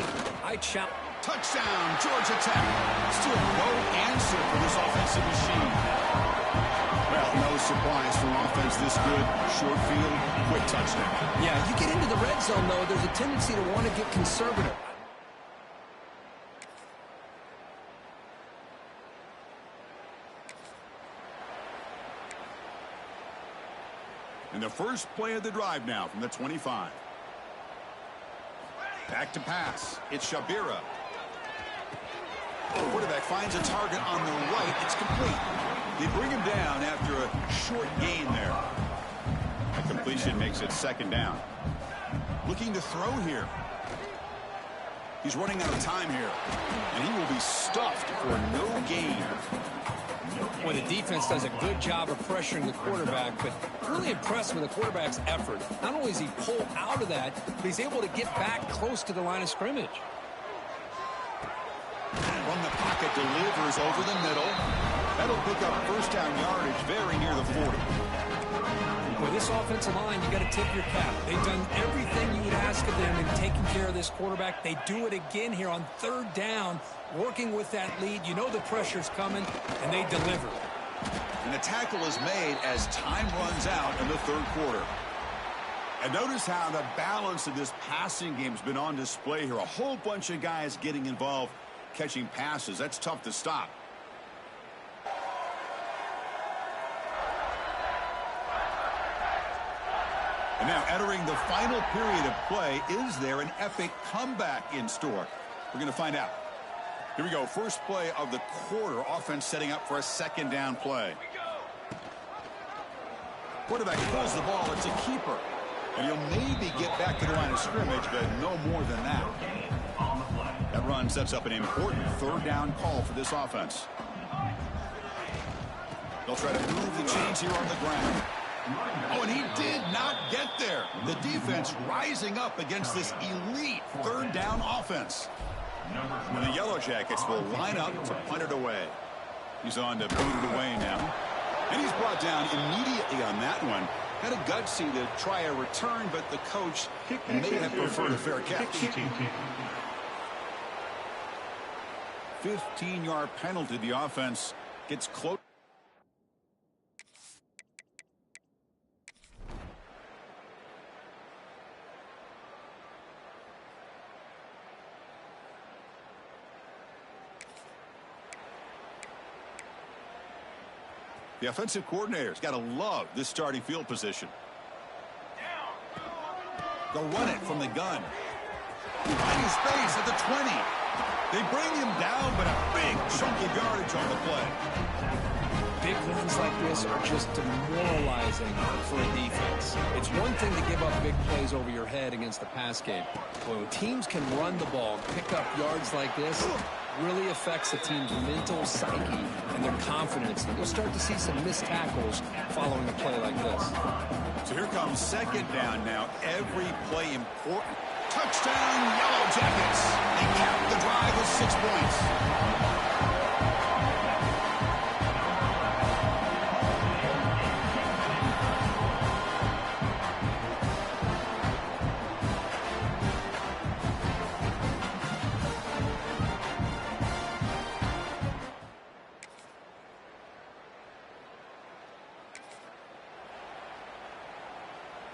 Speaker 6: I challenge.
Speaker 5: Touchdown, Georgia Tech. Still no answer for this offensive machine. Well, no surprise for offense this good. Short field, quick touchdown.
Speaker 6: Yeah, you get into the red zone, though, there's a tendency to want to get conservative.
Speaker 5: And the first play of the drive now from the 25. Back to pass. It's Shabira. The quarterback finds a target on the right. It's complete. They bring him down after a short gain there. The completion makes it 2nd down. Looking to throw here. He's running out of time here. And he will be stuffed for no gain.
Speaker 6: Well, the defense does a good job of pressuring the quarterback, but really impressed with the quarterback's effort. Not only does he pull out of that, but he's able to get back close to the line of scrimmage.
Speaker 5: From the pocket, delivers over the middle. That'll pick up first down yardage very near the 40.
Speaker 6: With this offensive line, you got to tip your cap. They've done everything you would ask of them in taking care of this quarterback. They do it again here on third down, working with that lead. You know the pressure's coming, and they deliver.
Speaker 5: And the tackle is made as time runs out in the third quarter. And notice how the balance of this passing game has been on display here. A whole bunch of guys getting involved, catching passes. That's tough to stop. And now entering the final period of play, is there an epic comeback in store? We're going to find out. Here we go. First play of the quarter. Offense setting up for a second down play. Quarterback pulls the ball. It's a keeper. And he'll maybe get back to the line of scrimmage, but no more than that. That run sets up an important third down call for this offense. They'll try to move the chains here on the ground. Oh, and he did not get there. The defense rising up against this elite third down offense. And the Yellow Jackets will line up to punt it away. He's on to boot it away now. And he's brought down immediately on that one. Had a gutsy to try a return, but the coach may have preferred a fair catch. 15-yard penalty. The offense gets close. The offensive coordinator's got to love this starting field position. They'll run it from the gun. Finding space at the 20. They bring him down, but a big chunk of yardage on the play.
Speaker 6: Big runs like this are just demoralizing for a defense. It's one thing to give up big plays over your head against the pass game. When teams can run the ball, pick up yards like this, really affects a team's mental psyche and their confidence. And you'll start to see some missed tackles following a play like this.
Speaker 5: So here comes second down now. Every play important. Touchdown, Yellow Jackets. They cap the drive with 6 points.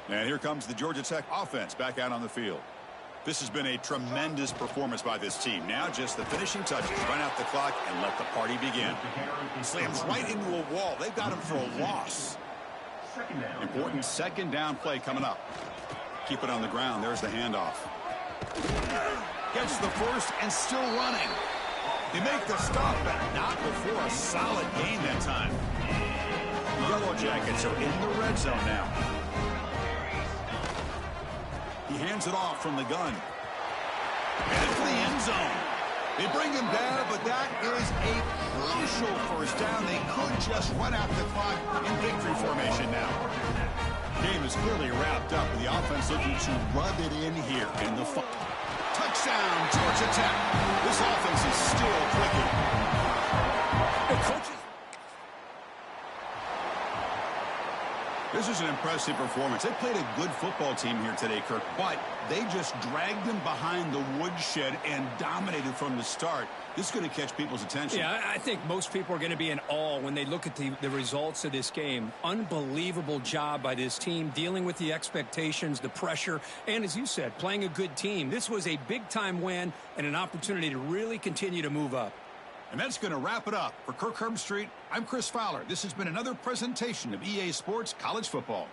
Speaker 5: And here comes the Georgia Tech offense back out on the field. This has been a tremendous performance by this team. Now just the finishing touches. Run out the clock and let the party begin. Slams right into a wall. They've got him for a loss. Important second down play coming up. Keep it on the ground. There's the handoff. Gets the first and still running. They make the stop, but not before a solid gain that time. The Yellow Jackets are in the red zone now. He hands it off from the gun. Headed for the end zone. They bring him down, but that is a crucial first down. They could just run out the clock in victory formation now. Game is clearly wrapped up. The offense looking to rub it in here in the touchdown, Georgia Tech. This offense is still clicking. The coaches. This is an impressive performance. They played a good football team here today, Kirk, but they just dragged them behind the woodshed and dominated from the start. This is going to catch people's attention.
Speaker 6: Yeah, I think most people are going to be in awe when they look at the results of this game. Unbelievable job by this team, dealing with the expectations, the pressure, and as you said, playing a good team. This was a big-time win and an opportunity to really continue to move up.
Speaker 5: And that's going to wrap it up. For Kirk Herbstreit, I'm Chris Fowler. This has been another presentation of EA Sports College Football.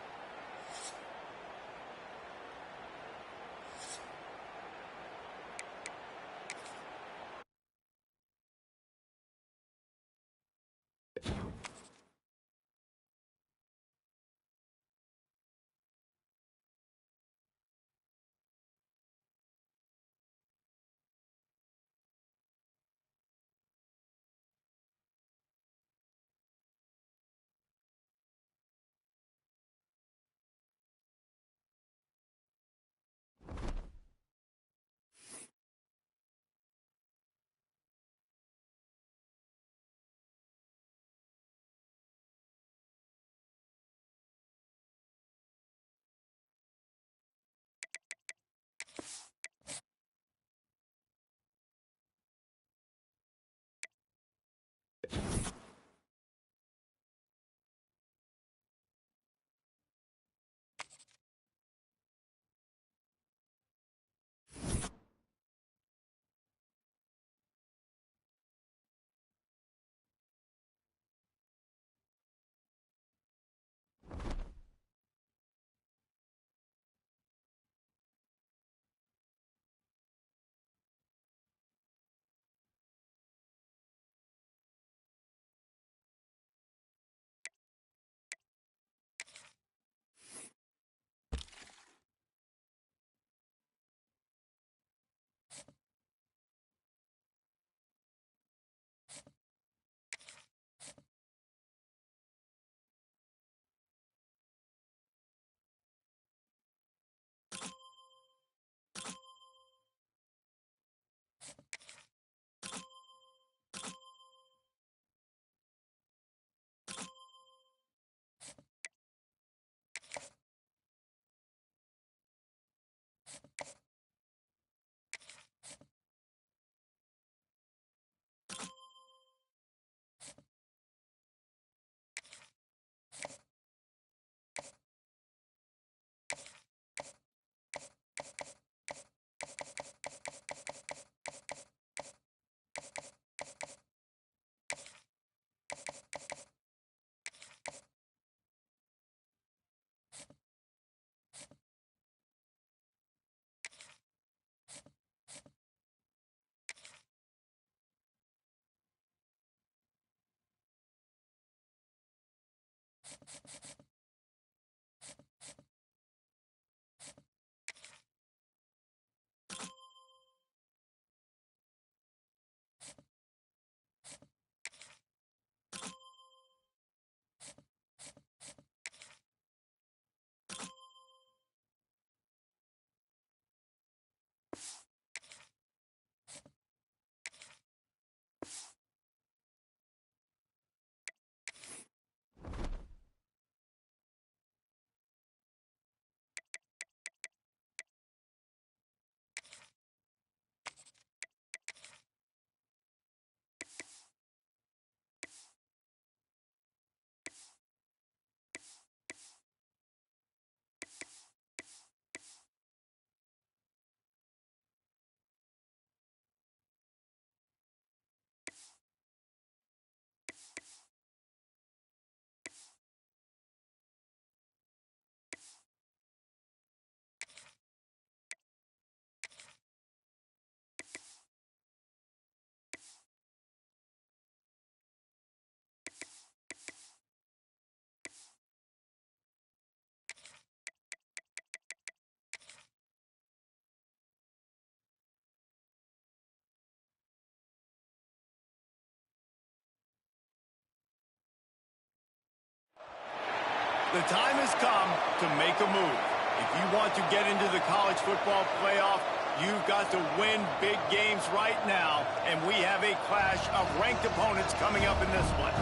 Speaker 1: The time has come to make a move. If you want to get into the college football playoff, you've got to win big games right now, and we have a clash of ranked opponents coming up in this one.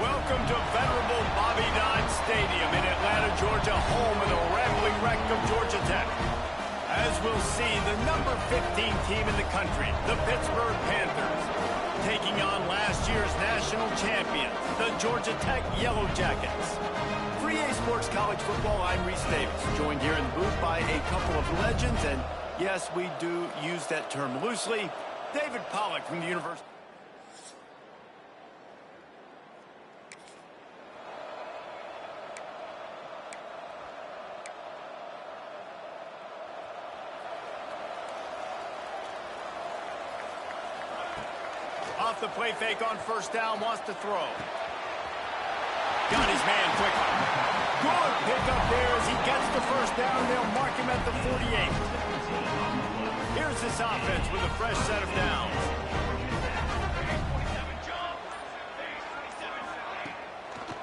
Speaker 1: Welcome to venerable Bobby Dodd Stadium in Atlanta, Georgia, home of the rambling wreck of Georgia Tech. As we'll see, the number 15 team in the country, the Pittsburgh Panthers, taking on last year's national champions, the Georgia Tech Yellow Jackets. For EA Sports College Football, I'm Reese Davis, joined here in the booth by a couple of legends, and yes, we do use that term loosely. David Pollack from the University. Off the play fake on first down, wants to throw. Got his man quickly. Good pickup there as he gets the first down. They'll mark him at the 48. Here's this offense with a fresh set of downs.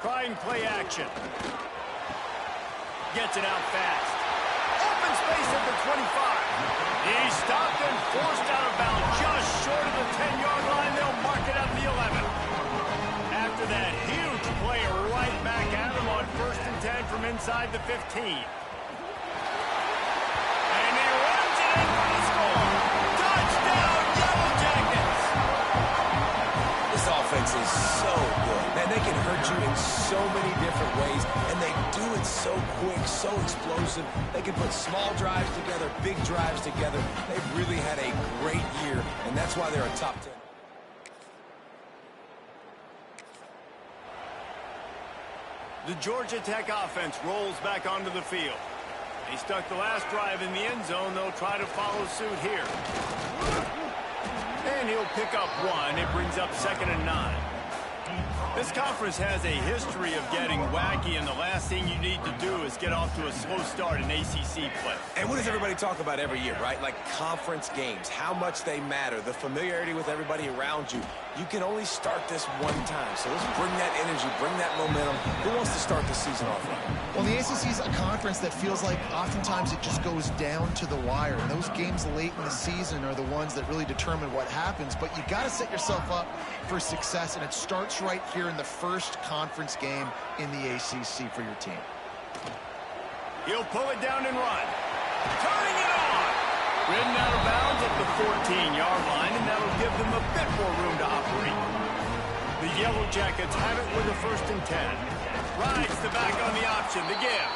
Speaker 1: Trying play action. Gets it out fast. Open space at the 25. He stopped and forced out of bounds just short of the 10-yard line. They'll mark it at the 11. After that huge play right back at him on 1st and 10 from inside the 15. And he runs it in for the score. Touchdown, Yellow Jackets!
Speaker 3: This offense is so good. Man, they can hurt you in so many different ways, and they do it so quick, so explosive. They can put small drives together, big drives together. They've really had a great year, and that's why they're a top 10.
Speaker 1: The Georgia Tech offense rolls back onto the field. They stuck the last drive in the end zone. They'll try to follow suit here. And he'll pick up one. It brings up 2nd and 9. This conference has a history of getting wacky, and the last thing you need to do is get off to a slow start in ACC play.
Speaker 3: And what does everybody talk about every year, right? Like conference games, how much they matter, the familiarity with everybody around you. You can only start this one time. So let's bring that energy, bring that momentum. Who wants to start the season off right?
Speaker 2: Well, the ACC is a conference that feels like oftentimes it just goes down to the wire. And those games late in the season are the ones that really determine what happens. But you got to set yourself up for success, and it starts right here in the first conference game in the ACC for your team.
Speaker 1: He'll pull it down and run. Turning it on. Ridden out of bounds at the 14-yard line, and that'll give them a bit more room to operate. The Yellow Jackets have it with a 1st and 10. Rides the back on the option, the give.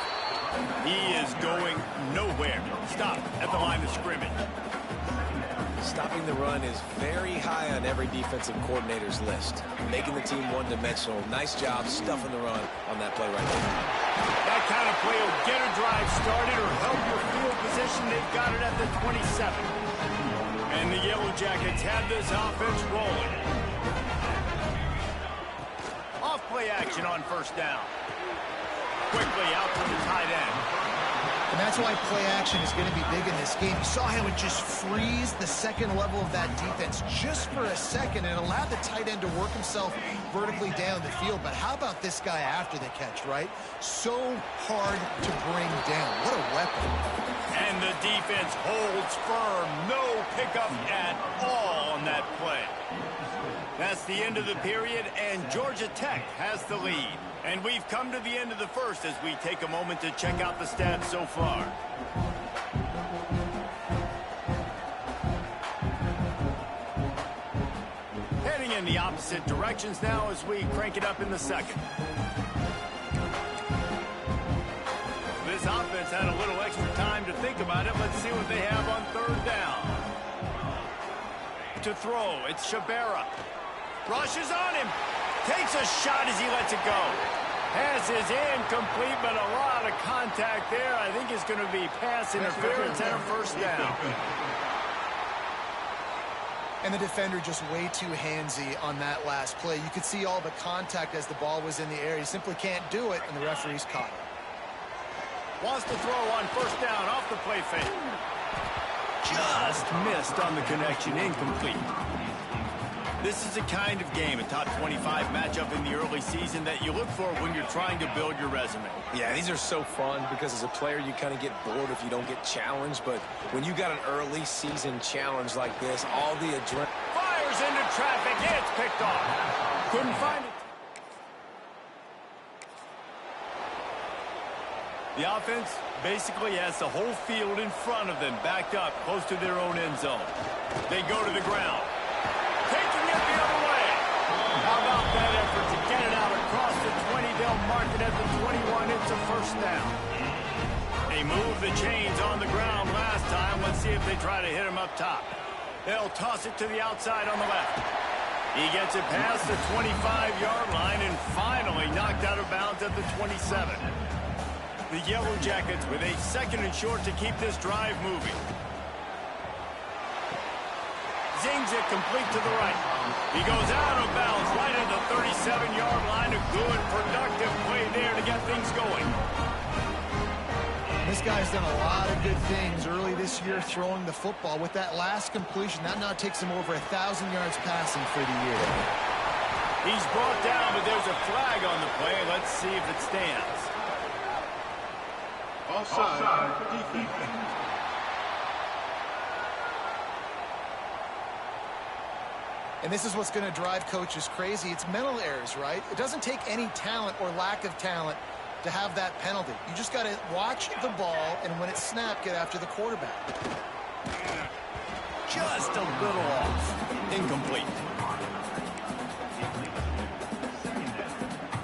Speaker 1: He is going nowhere. Stop at the line of scrimmage.
Speaker 3: Stopping the run is very high on every defensive coordinator's list. Making the team one-dimensional. Nice job stuffing the run on that play right there.
Speaker 1: That kind of play will get a drive started or help your field position. They've got it at the 27. And the Yellow Jackets have this offense rolling. Off play action. protection on first down. Quickly out to the tight end.
Speaker 2: And that's why play action is going to be big in this game. You saw how it just frees the second level of that defense just for a second and allowed the tight end to work himself vertically down the field. But how about this guy after the catch, right? So hard to bring down. What a weapon.
Speaker 1: And the defense holds firm. No pickup at all on that play. That's the end of the period, and Georgia Tech has the lead. And we've come to the end of the first as we take a moment to check out the stats so far. Heading in the opposite directions now as we crank it up in the second. This offense had a little extra time to think about it. Let's see what they have on third down. To throw, it's Shabera. Rushes on him. Takes a shot as he lets it go. Pass is incomplete, but a lot of contact there. I think it's going to be pass interference and a first down.
Speaker 2: And the defender just way too handsy on that last play. You could see all the contact as the ball was in the air. He simply can't do it, and the referee's caught it.
Speaker 1: Wants to throw on first down off the play fake. Just missed on the connection, incomplete. This is the kind of game, a top 25 matchup in the early season that you look for when you're trying to build your resume.
Speaker 3: Yeah, these are so fun because as a player, you kind of get bored if you don't get challenged. But when you got an early season challenge like this, all the adrenaline...
Speaker 1: Fires into traffic. It's picked off. Couldn't find it. The offense basically has the whole field in front of them, backed up close to their own end zone. They go to the ground. Taking it the other way. How about that effort to get it out across the 20? They'll mark it at the 21. It's a first down. They moved the chains on the ground last time. Let's see if they try to hit him up top. They'll toss it to the outside on the left. He gets it past the 25-yard line and finally knocked out of bounds at the 27. The Yellow Jackets with a second and short to keep this drive moving. Zings it complete to the right. He goes out of bounds right at the 37-yard line. A good, productive play there to get things going.
Speaker 2: This guy's done a lot of good things early this year throwing the football. With that last completion, that now takes him over 1,000 yards passing for the year.
Speaker 1: He's brought down, but there's a flag on the play. Let's see if it stands.
Speaker 5: Offside, defense.
Speaker 2: And this is what's going to drive coaches crazy. It's mental errors, right? It doesn't take any talent or lack of talent to have that penalty. You just got to watch the ball, and when it's snapped, get after the quarterback.
Speaker 1: Just a little off. Incomplete.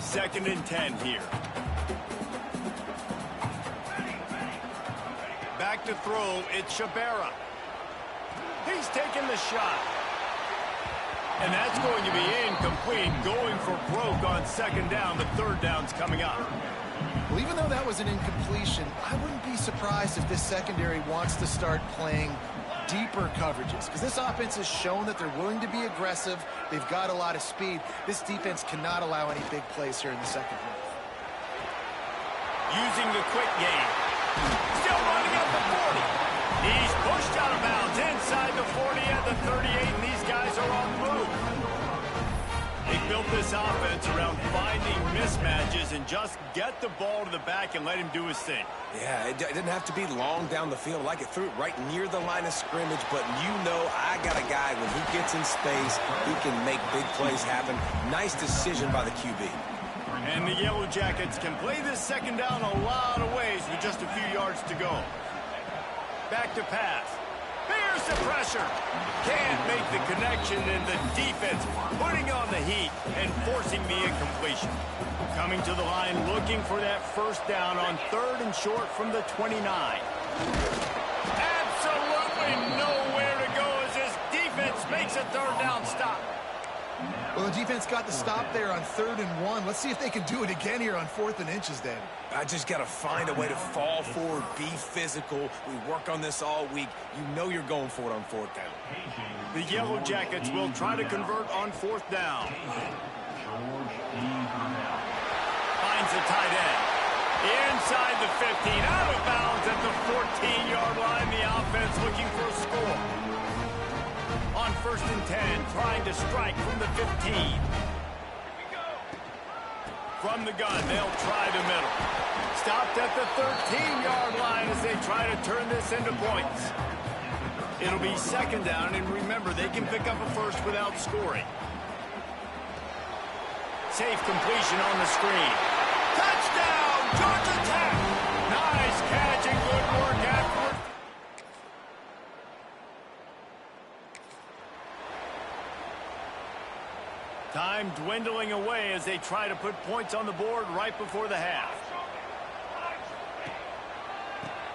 Speaker 1: 2nd and 10 here. Back to throw, it's Shabera. He's taking the shot. And that's going to be incomplete, going for broke on 2nd down, but 3rd down's coming up.
Speaker 2: Well, even though that was an incompletion, I wouldn't be surprised if this secondary wants to start playing deeper coverages, because this offense has shown that they're willing to be aggressive. They've got a lot of speed. This defense cannot allow any big plays here in the second half.
Speaker 1: Using the quick game. Still running at the 40. He's pushed out of bounds inside the 40 at the 38, and these guys are on the move. They built this offense around finding mismatches and just get the ball to the back and let him do his thing.
Speaker 3: Yeah, it didn't have to be long down the field. Like it threw it right near the line of scrimmage, but you know I got a guy, when he gets in space, he can make big plays happen. Nice decision by the QB.
Speaker 1: And the Yellow Jackets can play this 2nd down a lot of ways with just a few yards to go. Back to pass. Bears the pressure. Can't make the connection, and the defense putting on the heat and forcing the incompletion. Coming to the line, looking for that 1st down on 3rd and short from the 29. Absolutely nowhere to go as this defense makes a 3rd down stop.
Speaker 2: Well, the defense got the stop there on 3rd and 1. Let's see if they can do it again here on 4th and inches, David.
Speaker 3: I just got to find a way to fall forward, be physical. We work on this all week. You know you're going for it on 4th down.
Speaker 1: The Yellow Jackets will try to convert on 4th down. Finds the tight end. Inside the 15, out of bounds at the 14-yard line. The offense looking for a score. On 1st and 10, trying to strike from the 15. From the gun, they'll try the middle. Stopped at the 13-yard line as they try to turn this into points. It'll be 2nd down, and remember, they can pick up a first without scoring. Safe completion on the screen. Touchdown, Georgia Tech! Nice catch and good work afterward. Time dwindling away as they try to put points on the board right before the half.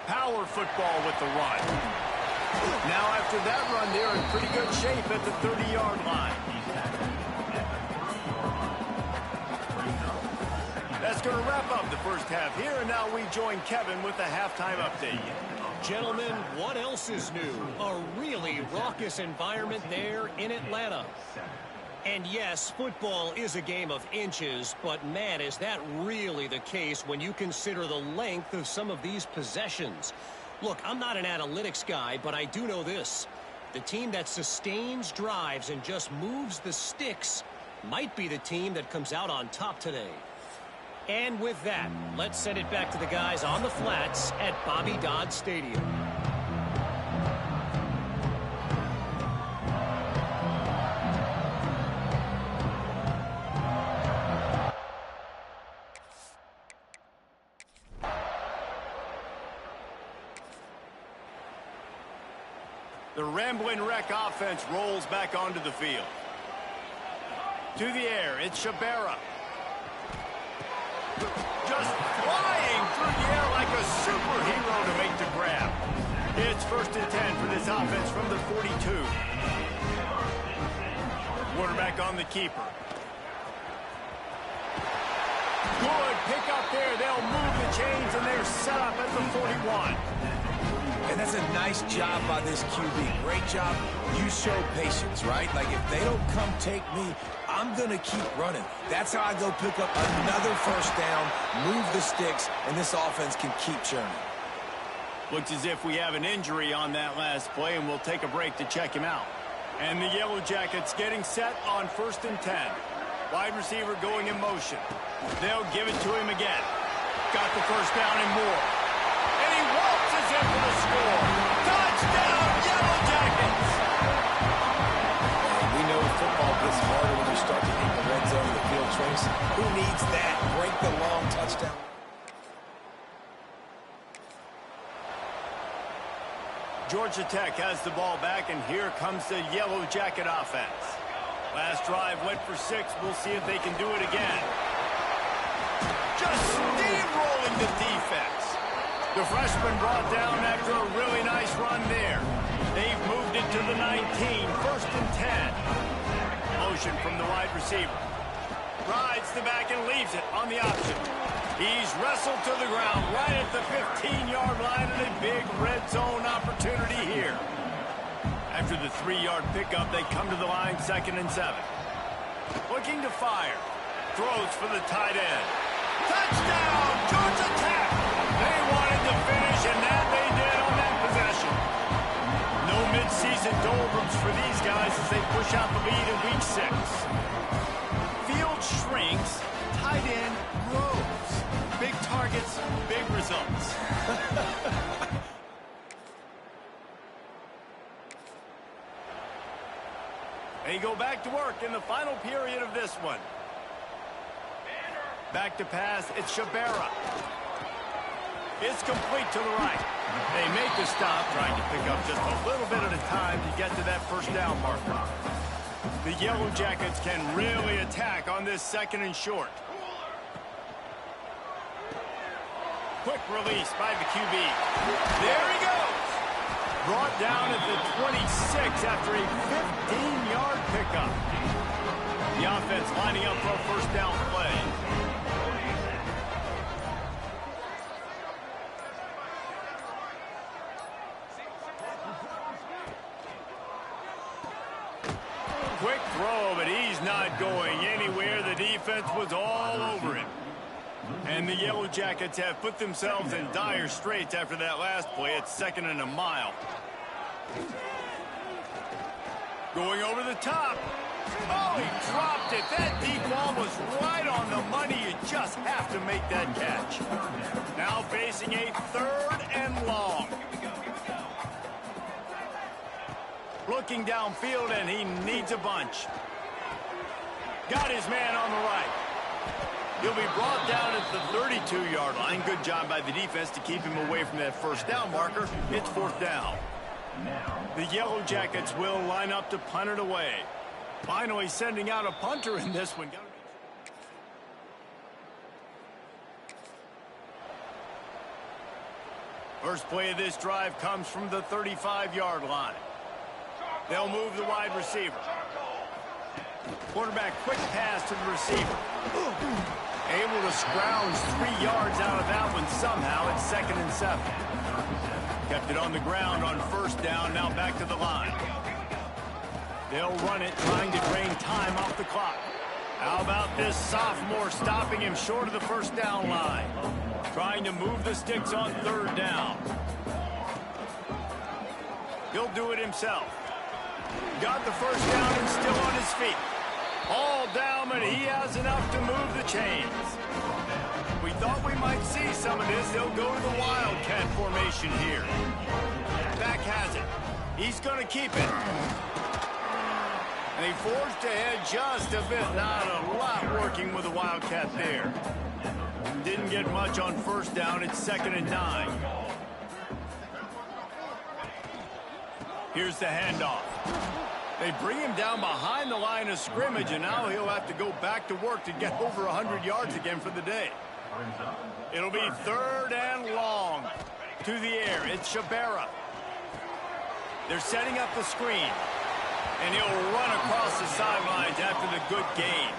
Speaker 1: Power football with the run. Now after that run, they're in pretty good shape at the 30-yard line. That's going to wrap up the first half here, and now we join Kevin with the halftime update.
Speaker 4: Gentlemen, what else is new? A really raucous environment there in Atlanta. And yes, football is a game of inches, but man, is that really the case when you consider the length of some of these possessions. Look, I'm not an analytics guy, but I do know this. The team that sustains drives and just moves the sticks might be the team that comes out on top today. And with that, let's send it back to the guys on the flats at Bobby Dodd Stadium.
Speaker 1: The Ramblin' Wreck offense rolls back onto the field. To the air, it's Shabera. Just flying through the air like a superhero to make the grab. It's 1st and 10 for this offense from the 42. Quarterback on the keeper. Good pick up there. They'll move the chains, and they're set up at the 41.
Speaker 3: And that's a nice job by this QB. Great job. You show patience, right? Like, if they don't come take me, I'm going to keep running. That's how I go pick up another 1st down, move the sticks, and this offense can keep churning.
Speaker 1: Looks as if we have an injury on that last play, and we'll take a break to check him out. And the Yellow Jackets getting set on 1st and 10. Wide receiver going in motion. They'll give it to him again. Got the 1st down and more. And he waltzes in for the score. Touchdown, Yellow Jackets!
Speaker 3: We know football gets harder when you start to hit the red zone of the field, Trace. Who needs that? Break the long touchdown.
Speaker 1: Georgia Tech has the ball back, and here comes the Yellow Jacket offense. Last drive went for 6. We'll see if they can do it again. Just steamrolling the defense. The freshman brought down after a really nice run there. They've moved it to the 19, 1st and 10. Motion from the wide receiver. Rides the back and leaves it on the option. He's wrestled to the ground right at the 15-yard line, and a big red zone opportunity here. After the 3-yard pickup, they come to the line 2nd and 7. Looking to fire. Throws for the tight end. Touchdown, Georgia Tech! They wanted to finish, and that they did on that possession. No midseason doldrums for these guys as they push out the lead in Week 6. Field shrinks, tight end grows. Big targets, big results. They go back to work in the final period of this one. Back to pass, it's Shabera. It's complete to the right. They make the stop, trying to pick up just a little bit at a time to get to that 1st down marker. The Yellow Jackets can really attack on this 2nd and short. Quick release by the QB. There he goes. Brought down at the 26 after a 15-yard pickup. The offense lining up for a first down play. Quick throw, but he's not going anywhere. The defense was all over him. And the Yellow Jackets have put themselves in dire straits after that last play. It's 2nd and a mile. Going over the top. Oh, he dropped it. That deep ball was right on the money. You just have to make that catch. Now facing a 3rd and long. Looking downfield, and he needs a bunch. Got his man on the right. He'll be brought down at the 32-yard line. Good job by the defense to keep him away from that first down marker. It's 4th down. The Yellow Jackets will line up to punt it away. Finally sending out a punter in this one. First play of this drive comes from the 35-yard line. They'll move the wide receiver. Quarterback quick pass to the receiver. Able to scrounge 3 yards out of that one somehow. It's 2nd and 7. Kept it on the ground on first down. Now back to the line. They'll run it, trying to drain time off the clock. How about this sophomore stopping him short of the first down line? Trying to move the sticks on 3rd down. He'll do it himself. Got the first down and still on his feet. All down, but he has enough to move the chains. We thought we might see some of this. They'll go to the Wildcat formation here. Back has it. He's going to keep it. And he forged ahead just a bit. Not a lot working with the Wildcat there. Didn't get much on first down. It's 2nd and 9. Here's the handoff. They bring him down behind the line of scrimmage, and now he'll have to go back to work to get over 100 yards again for the day. It'll be 3rd and long. To the air, it's Shabera. They're setting up the screen, and he'll run across the sidelines after the good gain.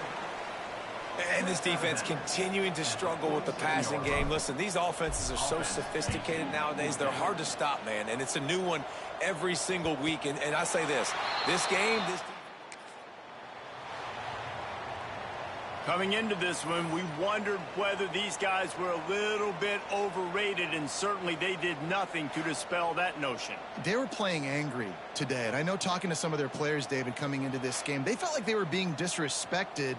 Speaker 3: And this defense continuing to struggle with the passing game. Listen, these offenses are so sophisticated nowadays. They're hard to stop, man. And it's a new one every single week. And I say this game,
Speaker 1: Coming into this one, we wondered whether these guys were a little bit overrated, and certainly they did nothing to dispel that notion.
Speaker 2: They were playing angry today. And I know talking to some of their players, David, coming into this game, they felt like they were being disrespected.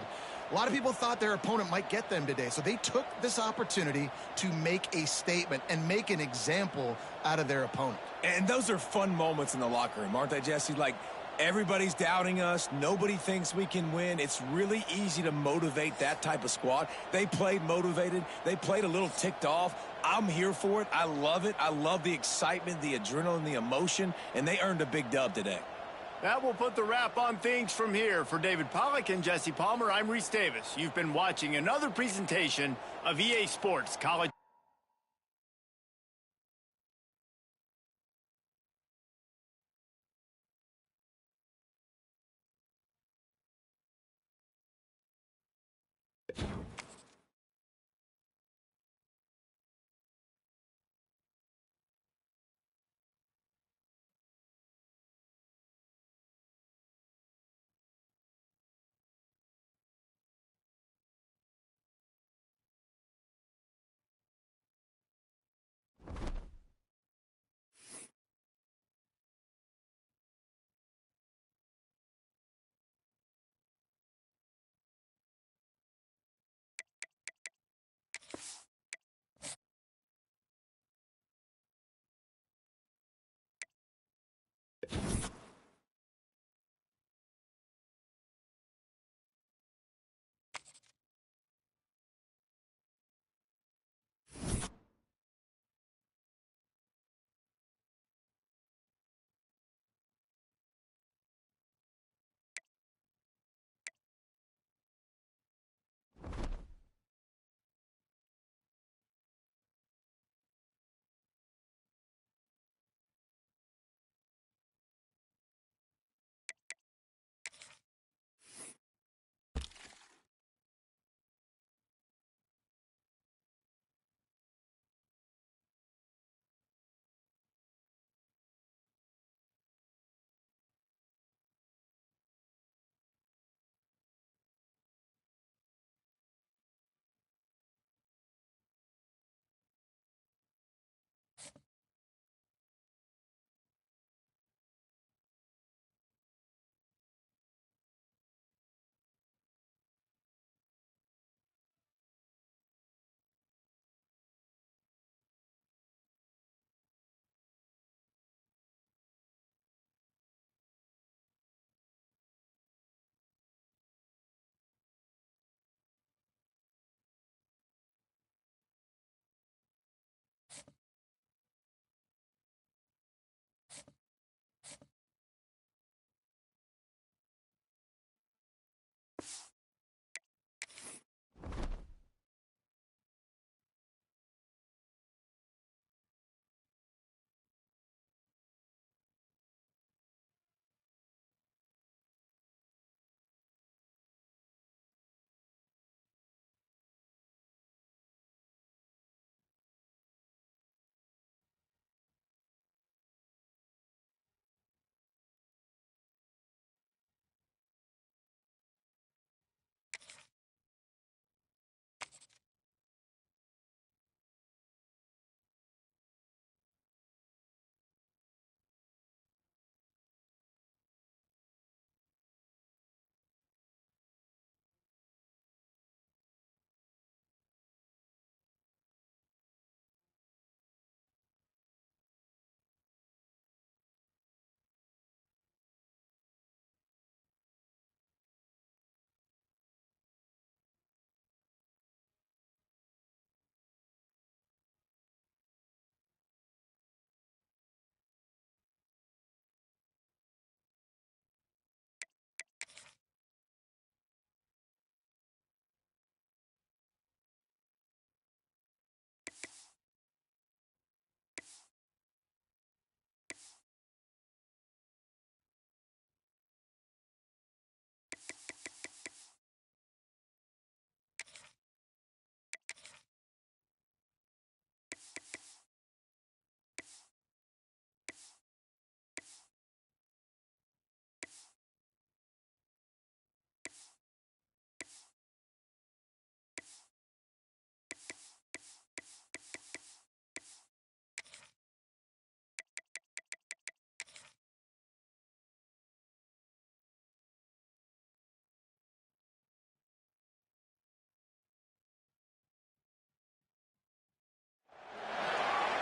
Speaker 2: A lot of people thought their opponent might get them today, so they took this opportunity to make a statement and make an example out of their opponent.
Speaker 3: And those are fun moments in the locker room, aren't they, Jesse? Like, everybody's doubting us. Nobody thinks we can win. It's really easy to motivate that type of squad. They played motivated. They played a little ticked off. I'm here for it. I love it. I love the excitement, the adrenaline, the emotion, and they earned a big dub today.
Speaker 1: That will put the wrap on things from here. For David Pollack and Jesse Palmer, I'm Reese Davis. You've been watching another presentation of EA Sports College.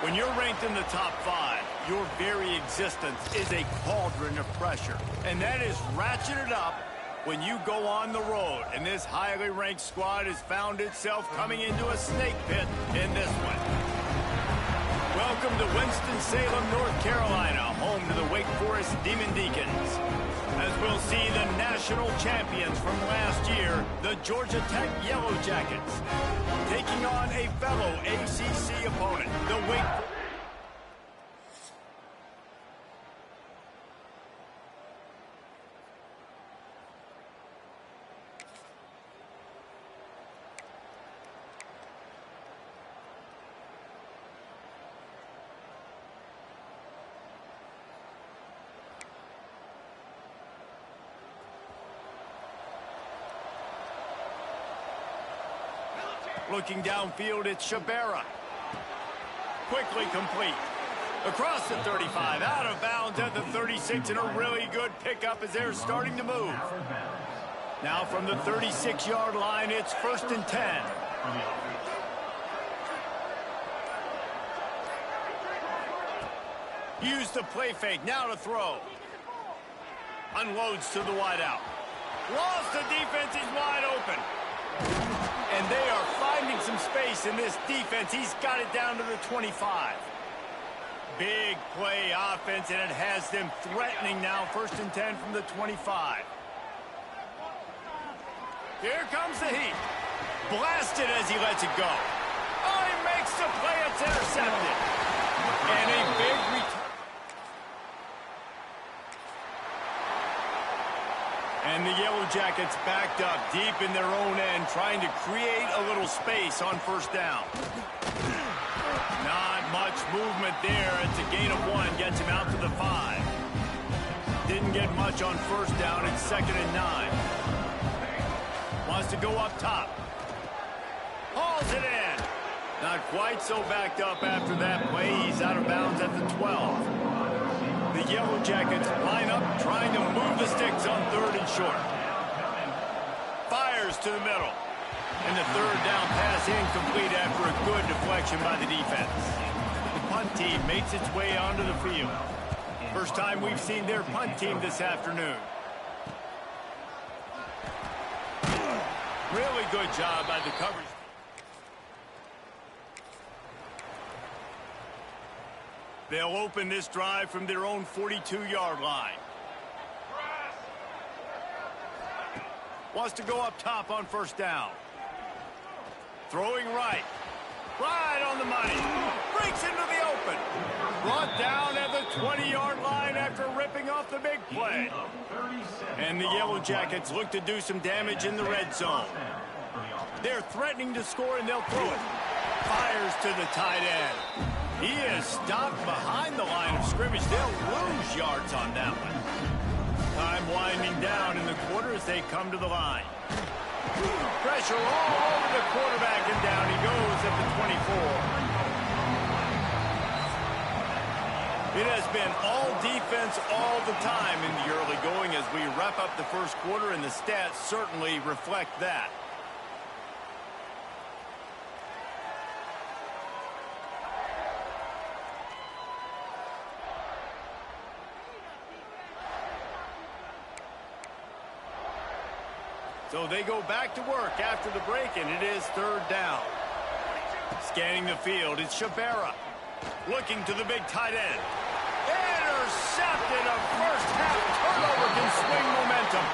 Speaker 1: When you're ranked in the top 5, your very existence is a cauldron of pressure. And that is ratcheted up when you go on the road. And this highly ranked squad has found itself coming into a snake pit in this one. Welcome to Winston-Salem, North Carolina, home to the Wake Forest Demon Deacons. As we'll see the national champions from last year, the Georgia Tech Yellow Jackets, taking on a fellow ACC opponent, the Wake Forest. Looking downfield, it's Shabera. Quickly complete. Across the 35, out of bounds at the 36, and a really good pickup as they're starting to move. Now from the 36-yard line, it's 1st and 10. Use the play fake, now to throw. Unloads to the wideout. Lost the defense, he's wide open. And they are finding some space in this defense. He's got it down to the 25. Big play offense, and it has them threatening now. 1st and 10 from the 25. Here comes the heat. Blasted as he lets it go. Oh, he makes the play. It's intercepted. And a big return. And the Yellow Jackets backed up deep in their own end, trying to create a little space on 1st down. Not much movement there. It's a gain of 1, gets him out to the 5. Didn't get much on 1st down. It's 2nd and 9. Wants to go up top. Hauls it in. Not quite so backed up after that play. He's out of bounds at the 12. The Yellow Jackets line up, trying to move the sticks on 3rd and short. Fires to the middle. And the 3rd down pass incomplete after a good deflection by the defense. The punt team makes its way onto the field. First time we've seen their punt team this afternoon. Really good job by the coverage. They'll open this drive from their own 42-yard line. Wants to go up top on 1st down. Throwing right. Right on the money. Breaks into the open. Brought down at the 20-yard line after ripping off the big play. And the Yellow Jackets look to do some damage in the red zone. They're threatening to score, and they'll throw it. Fires to the tight end. He is stopped behind the line of scrimmage. They'll lose yards on that one. Time winding down in the quarter as they come to the line. Pressure all over the quarterback, and down he goes at the 24. It has been all defense all the time in the early going as we wrap up the 1st quarter, and the stats certainly reflect that. So they go back to work after the break, and it is 3rd down. Scanning the field, it's Shabera. Looking to the big tight end. Intercepted. A first half turnover can swing momentum.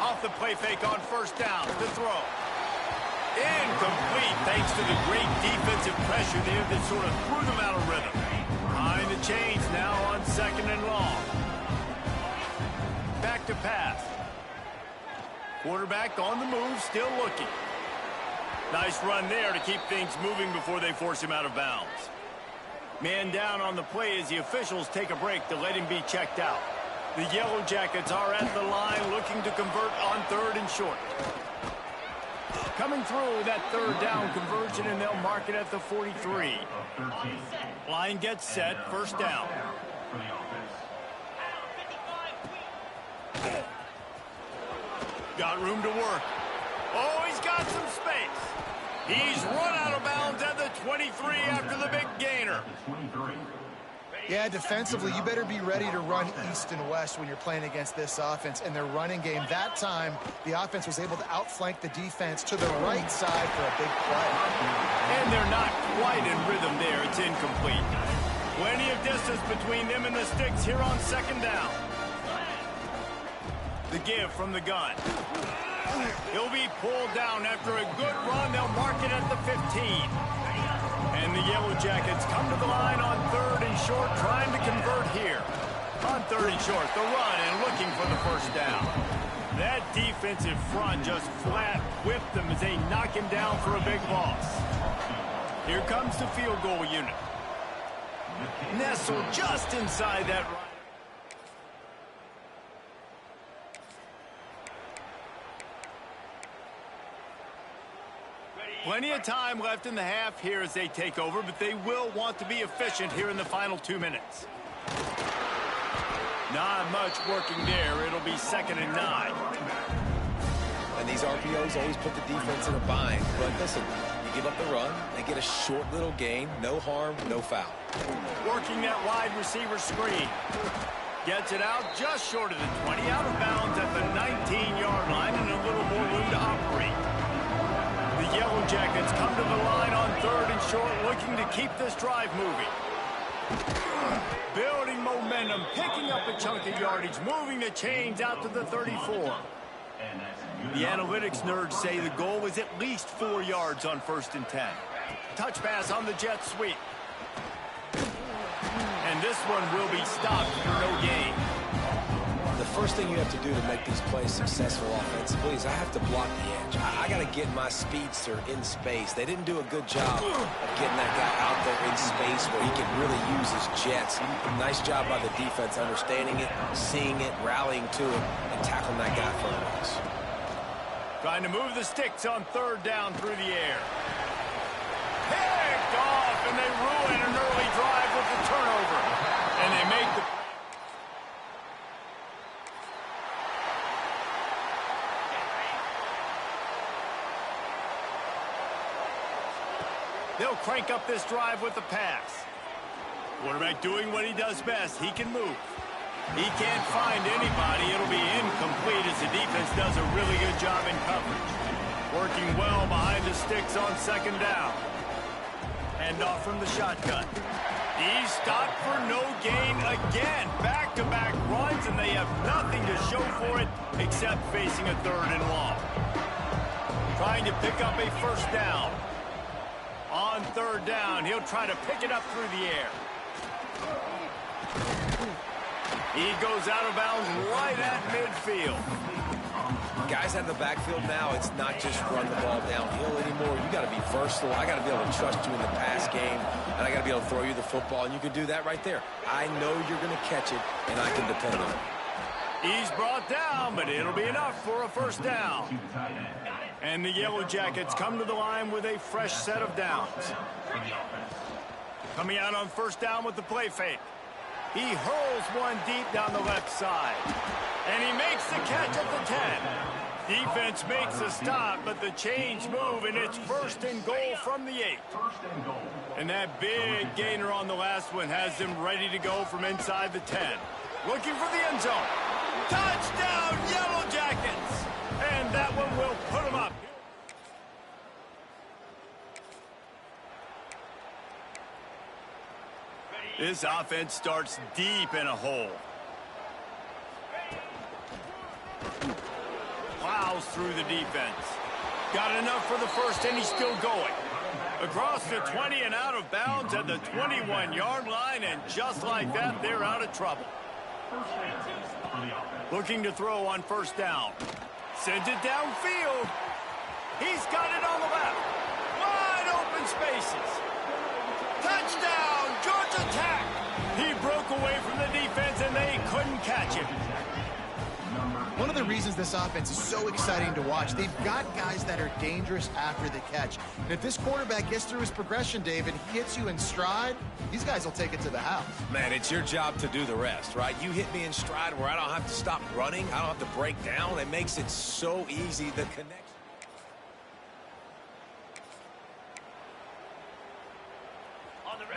Speaker 1: Off the play fake on 1st down. The throw. Incomplete, thanks to the great defensive pressure there that sort of threw them out of rhythm. Behind the chains now on 2nd and long. Back to pass. Quarterback on the move, still looking. Nice run there to keep things moving before they force him out of bounds. Man down on the play as the officials take a break to let him be checked out. The Yellow Jackets are at the line looking to convert on 3rd and short. Coming through that 3rd down conversion, and they'll mark it at the 43. Line gets set, 1st down. Got room to work. Oh, he's got some space. He's run out of bounds at the 23 after the big gainer.
Speaker 2: Yeah, defensively, you better be ready to run east and west when you're playing against this offense and their running game. That time, the offense was able to outflank the defense to the right side for a big play.
Speaker 1: And they're not quite in rhythm there. It's incomplete. Plenty of distance between them and the sticks here on second down. The give from the gun. He'll be pulled down after a good run. They'll mark it at the 15. And the Yellow Jackets come to the line on 3rd and short, trying to convert here. On 3rd and short, the run and looking for the first down. That defensive front just flat whipped them as they knock him down for a big loss. Here comes the field goal unit. Nestled just inside that run. Plenty of time left in the half here as they take over, but they will want to be efficient here in the final 2 minutes. Not much working there. It'll be 2nd and 9.
Speaker 3: And these RPOs always put the defense in a bind. But listen, you give up the run, they get a short little gain, no harm, no foul.
Speaker 1: Working that wide receiver screen. Gets it out just short of the 20, out of bounds at the 19-yard line, and a little more room to operate. The Yellow Jackets come to the line on 3rd and short, looking to keep this drive moving. Building momentum, picking up a chunk of yardage, moving the chains out to the 34. The analytics nerds say the goal was at least 4 yards on 1st and 10. Touch pass on the jet sweep. And this one will be stopped for no gain.
Speaker 3: The first thing you have to do to make these plays successful offensively is I have to block the edge. I got to get my speedster in space. They didn't do a good job of getting that guy out there in space where he can really use his jets. Nice job by the defense understanding it, seeing it, rallying to it, and tackling that guy for a loss.
Speaker 1: Trying to move the sticks on 3rd down through the air. Picked off, and they ruin an early drive with the turnover. And they make the... They'll crank up this drive with the pass. Quarterback doing what he does best. He can move. He can't find anybody. It'll be incomplete as the defense does a really good job in coverage. Working well behind the sticks on 2nd down. Hand off from the shotgun. He's stopped for no gain again. Back-to-back runs, and they have nothing to show for it except facing a 3rd and long. Trying to pick up a 1st down. On 3rd down, he'll try to pick it up through the air. He goes out of bounds right at midfield.
Speaker 3: Guys out of the backfield now, it's not just run the ball downhill anymore. You got to be versatile. I got to be able to trust you in the pass game, and I got to be able to throw you the football, and you can do that right there. I know you're going to catch it, and I can depend on it.
Speaker 1: He's brought down, but it'll be enough for a 1st down. And the Yellow Jackets come to the line with a fresh set of downs. Coming out on 1st down with the play fake. He hurls one deep down the left side. And he makes the catch at the 10. Defense makes a stop, but the chains move, and it's 1st and goal from the 8. And that big gainer on the last one has them ready to go from inside the 10. Looking for the end zone. Touchdown, Yellow Jackets! And that one will put them up. This offense starts deep in a hole. Plows through the defense. Got enough for the 1st, and he's still going. Across the 20 and out of bounds at the 21-yard line, and just like that, they're out of trouble. Looking to throw on 1st down. Sends it downfield. He's got it on the left. Wide open spaces. Touchdown, Georgia Tech. He broke away from the defense, and they couldn't catch him.
Speaker 2: One of the reasons this offense is so exciting to watch. They've got guys that are dangerous after the catch. And if this quarterback gets through his progression, David, he hits you in stride, these guys will take it to the house.
Speaker 3: Man, it's your job to do the rest, right? You hit me in stride where I don't have to stop running. I don't have to break down. It makes it so easy, the connection.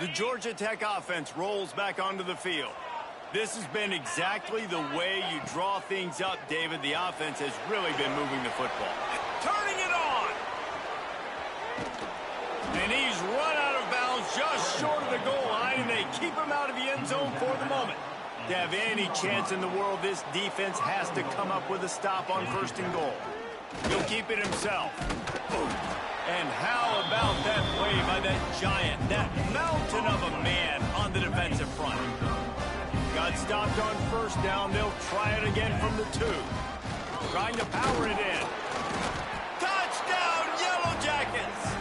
Speaker 1: The Georgia Tech offense rolls back onto the field. This has been exactly the way you draw things up, David. The offense has really been moving the football. Turning it on! And he's run out of bounds just short of the goal line, and they keep him out of the end zone for the moment. To have any chance in the world, this defense has to come up with a stop on 1st and goal. He'll keep it himself. And how about that play by that giant, that mountain of a man on the defensive front? Got stopped on 1st down. They'll try it again from the 2. Trying to power it in. Touchdown, Yellow Jackets!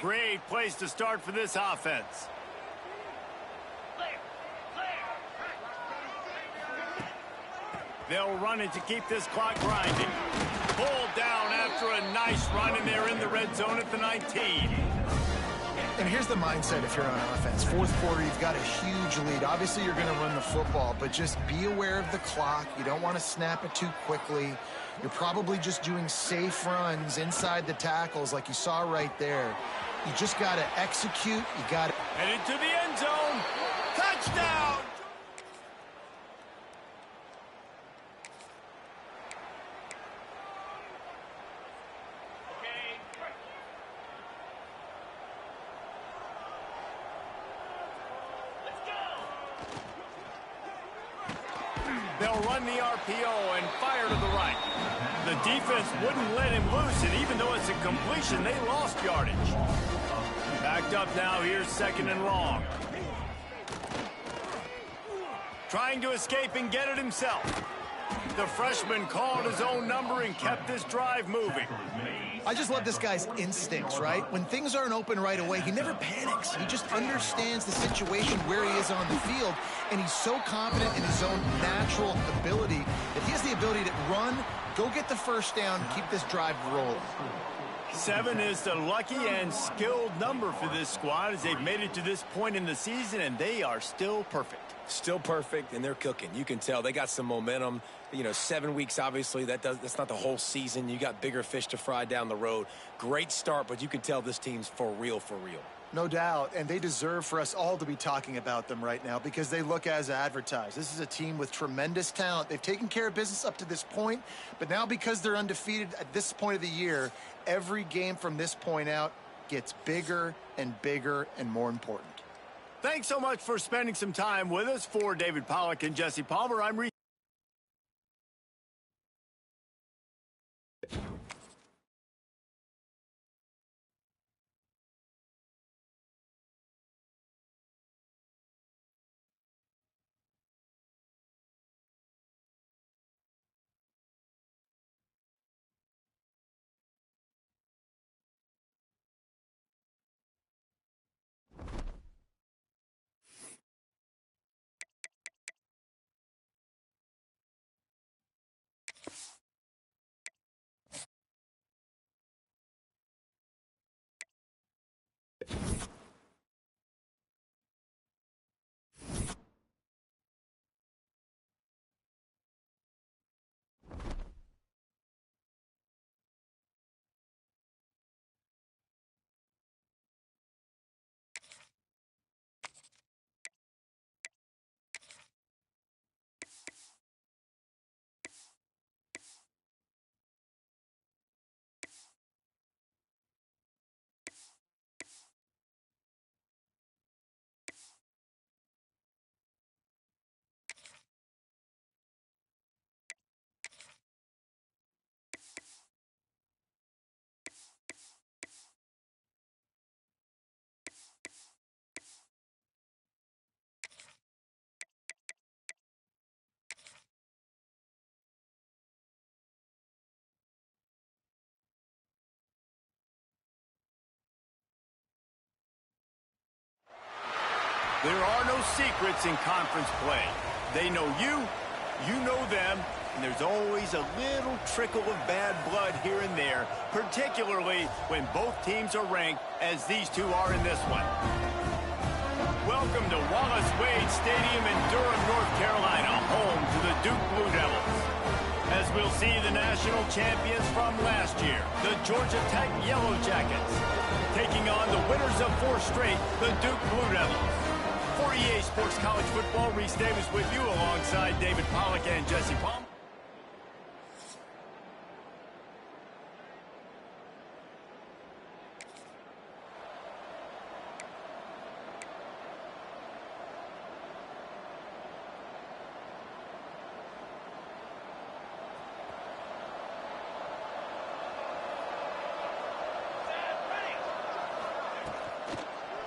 Speaker 1: Great place to start for this offense. They'll run it to keep this clock grinding. Pulled down after a nice run, and they're in the red zone at the 19.
Speaker 2: And here's the mindset if you're on offense. 4th quarter, you've got a huge lead. Obviously, you're going to run the football, but just be aware of the clock. You don't want to snap it too quickly. You're probably just doing safe runs inside the tackles like you saw right there. You just got to execute. You got to...
Speaker 1: Headed to the end zone. Touchdown! They'll run the RPO and fire to the right. The defense wouldn't let him loose, and even though it's a completion, they lost yardage. Backed up now, here's 2nd and long. Trying to escape and get it himself. The freshman called his own number and kept this drive moving.
Speaker 2: I just love this guy's instincts, right? When things aren't open right away, he never panics. He just understands the situation where he is on the field, and he's so confident in his own natural ability that he has the ability to run, go get the 1st down, and keep this drive rolling.
Speaker 1: 7 is the lucky and skilled number for this squad as they've made it to this point in the season, and they are still perfect.
Speaker 3: Still perfect, and they're cooking. You can tell they got some momentum. You know, 7 weeks, obviously, that's not the whole season. You got bigger fish to fry down the road. Great start, but you can tell this team's for real, for real.
Speaker 2: No doubt, and they deserve for us all to be talking about them right now because they look as advertised. This is a team with tremendous talent. They've taken care of business up to this point, but now because they're undefeated at this point of the year, every game from this point out gets bigger and bigger and more important.
Speaker 1: Thanks so much for spending some time with us. For David Pollack and Jesse Palmer, I'm There are no secrets in conference play. They know you, you know them, and there's always a little trickle of bad blood here and there, particularly when both teams are ranked, as these two are in this one. Welcome to Wallace Wade Stadium in Durham, North Carolina, home to the Duke Blue Devils. As we'll see the national champions from last year, the Georgia Tech Yellow Jackets, taking on the winners of 4 straight, the Duke Blue Devils. For EA Sports College Football, Reese Davis with you alongside David Pollack and Jesse Palmer.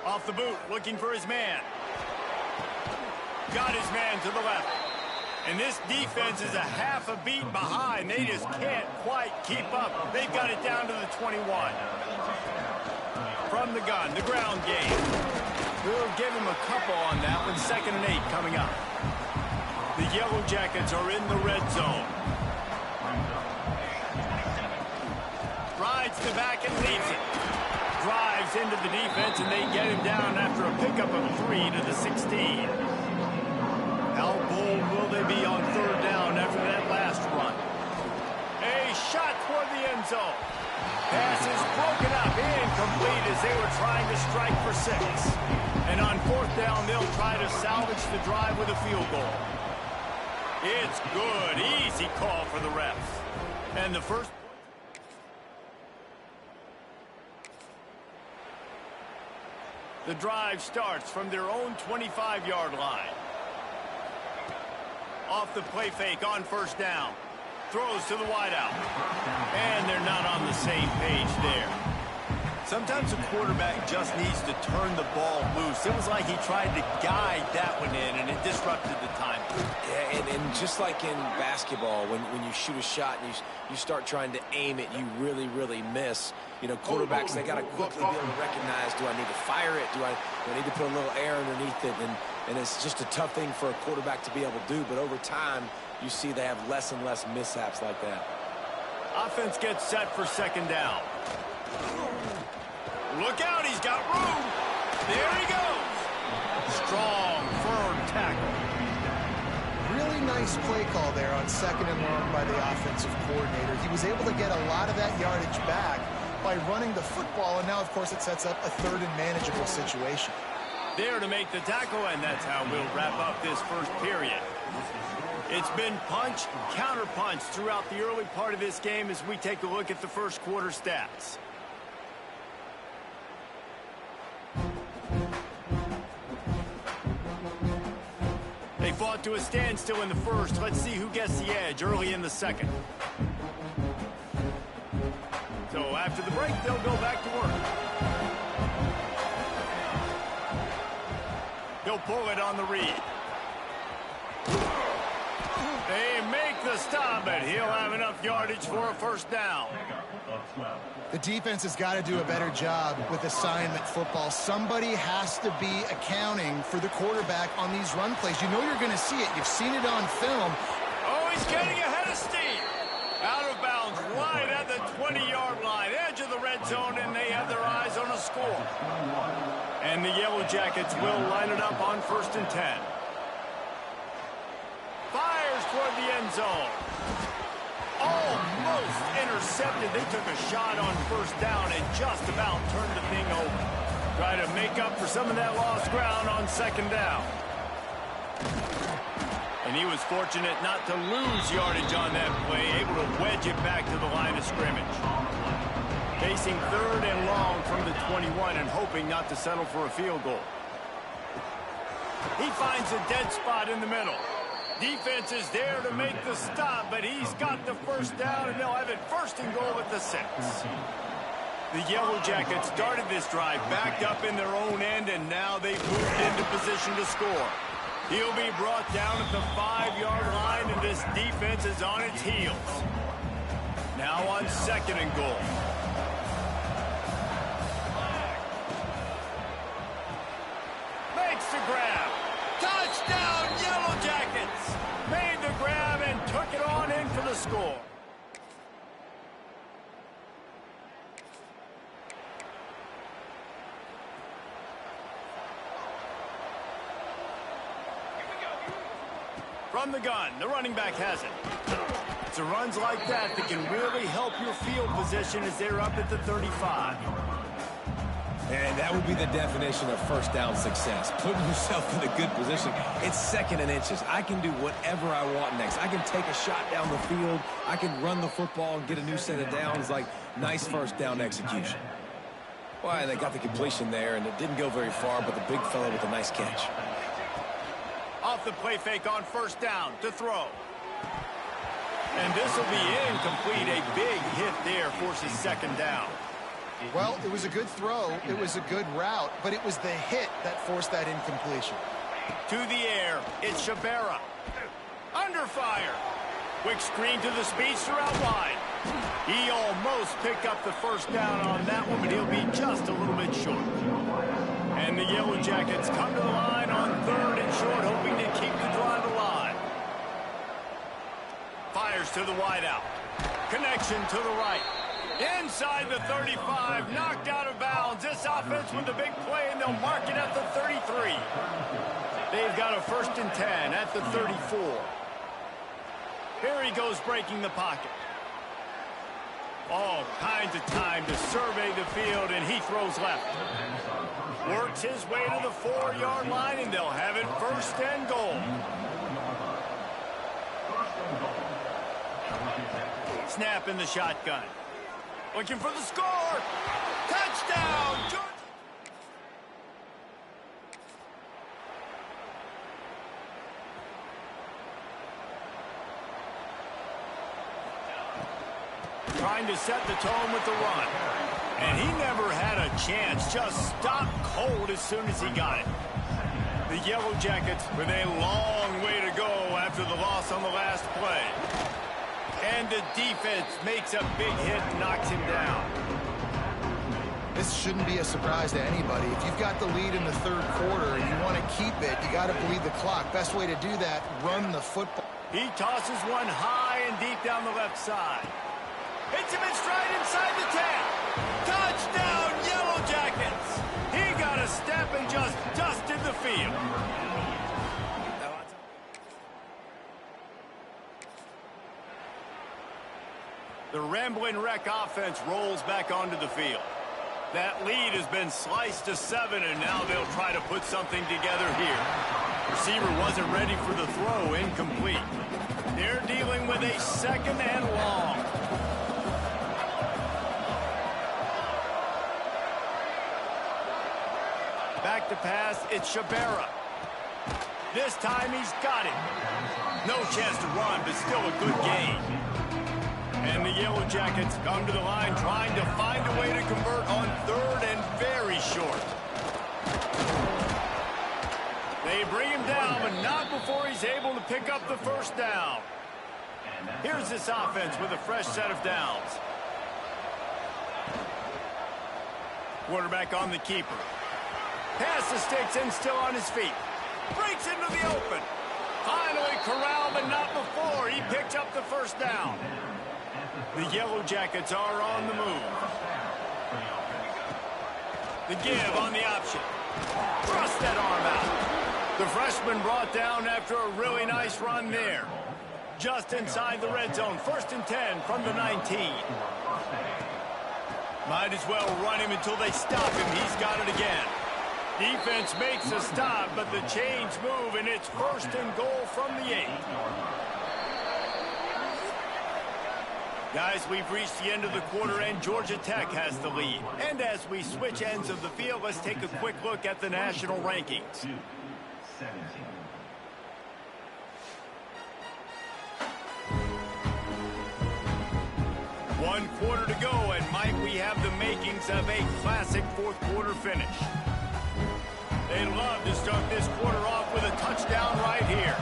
Speaker 1: Off the boot, looking for his man. Got his man to the left. And this defense is a half a beat behind. They just can't quite keep up. They've got it down to the 21. From the gun, the ground game. We'll give him a couple on that one. 2nd and 8 coming up. The Yellow Jackets are in the red zone. Rides the back and leaves it. Drives into the defense, and they get him down after a pickup of 3 to the 16. How bold will they be on 3rd down after that last run? A shot toward the end zone. Pass is broken up, incomplete as they were trying to strike for 6. And on 4th down, they'll try to salvage the drive with a field goal. It's good. Easy call for the refs. And the first... The drive starts from their own 25-yard line. Off the play fake on 1st down. Throws to the wideout. And they're not on the same page there. Sometimes a quarterback just needs to turn the ball loose. It was like he tried to guide that one in, and it disrupted the time.
Speaker 3: Yeah, and just like in basketball, when you shoot a shot and you start trying to aim it, you really, really miss. You know, quarterbacks, they got to quickly be able to recognize, do I need to fire it? Do I need to put a little air underneath it? And it's just a tough thing for a quarterback to be able to do. But over time, you see they have less and less mishaps like that.
Speaker 1: Offense gets set for 2nd down. Look out, he's got room. There he goes. Strong, firm tackle.
Speaker 2: Really nice play call there on 2nd and long by the offensive coordinator. He was able to get a lot of that yardage back by running the football, and now, of course, it sets up a 3rd and manageable situation.
Speaker 1: There to make the tackle, and that's how we'll wrap up this first period. It's been punch, counter-punch throughout the early part of this game as we take a look at the first quarter stats. They fought to a standstill in the first. Let's see who gets the edge early in the 2nd. So after the break, they'll go back to work. He'll pull it on the read. They make the stop, but he'll have enough yardage for a 1st down.
Speaker 2: The defense has got to do a better job with assignment football. Somebody has to be accounting for the quarterback on these run plays. You know you're going to see it. You've seen it on film.
Speaker 1: Oh, he's getting ahead of steam. Out of bounds, right at the 20-yard line, edge of the red zone, and they have their eyes on a score. And the Yellow Jackets will line it up on 1st and 10. Fires toward the end zone. Almost intercepted. They took a shot on 1st down and just about turned the thing over. Try to make up for some of that lost ground on 2nd down. And he was fortunate not to lose yardage on that play, able to wedge it back to the line of scrimmage. Facing 3rd and long from the 21 and hoping not to settle for a field goal. He finds a dead spot in the middle. Defense is there to make the stop, but he's got the 1st down, and they'll have it 1st and goal at the 6. The Yellow Jackets started this drive backed up in their own end, and now they've moved into position to score. He'll be brought down at the 5-yard line, and this defense is on its heels. Now on 2nd and goal. Makes the grab. From the gun, the running back has it. It's runs like that that can really help your field position as they're up at the 35.
Speaker 3: And that would be the definition of first down success. Putting yourself in a good position. It's 2nd and inches. I can do whatever I want next. I can take a shot down the field. I can run the football and get a new set of downs. Like, nice first down execution. Well, they got the completion there, and it didn't go very far, but the big fella with a nice catch.
Speaker 1: Off the play fake on first down to throw. And this will be incomplete. A big hit there forces 2nd down.
Speaker 2: Well, it was a good throw. It was a good route, but it was the hit that forced that incompletion.
Speaker 1: To the air, it's Shabera. Under fire. Quick screen to the speedster out wide. He almost picked up the first down on that one, but he'll be just a little bit short. And the Yellow Jackets come to the line on 3rd and short, hoping to keep the drive alive. Fires to the wideout. Connection to the right. Inside the 35, knocked out of bounds. This offense with a big play, and they'll mark it at the 33. They've got a 1st and 10 at the 34. Here he goes breaking the pocket. All kinds of time to survey the field, and he throws left. Works his way to the 4-yard line, and they'll have it 1st and goal. Snap in the shotgun. Looking for the score. Touchdown, Georgia. Trying to set the tone with the run. And he never had a chance. Just stopped cold as soon as he got it. The Yellow Jackets with a long way to go after the loss on the last play. And the defense makes a big hit and knocks him down.
Speaker 2: This shouldn't be a surprise to anybody. If you've got the lead in the 3rd quarter and you want to keep it, you got to bleed the clock. Best way to do that, run the football.
Speaker 1: He tosses one high and deep down the left side. Hits him in stride inside the 10. Touchdown, Yellow Jackets. He got a step and just dusted the field. The Ramblin' Wreck offense rolls back onto the field. That lead has been sliced to 7, and now they'll try to put something together here. Receiver wasn't ready for the throw, incomplete. They're dealing with a 2nd and long. Back to pass, it's Shabera. This time he's got it. No chance to run, but still a good gain. And the Yellow Jackets come to the line trying to find a way to convert on 3rd and very short. They bring him down, but not before he's able to pick up the first down. Here's this offense with a fresh set of downs. Quarterback on the keeper. Pass the sticks and still on his feet. Breaks into the open. Finally corralled, but not before he picked up the first down. The Yellow Jackets are on the move. The give on the option. Thrust that arm out. The freshman brought down after a really nice run there. Just inside the red zone. 1st and 10 from the 19. Might as well run him until they stop him. He's got it again. Defense makes a stop, but the chains move, and it's 1st and goal from the 8. Guys, we've reached the end of the quarter, and Georgia Tech has the lead. And as we switch ends of the field, let's take a quick look at the national rankings. One quarter to go, and might we have the makings of a classic 4th quarter finish. They'd love to start this quarter off with a touchdown right here.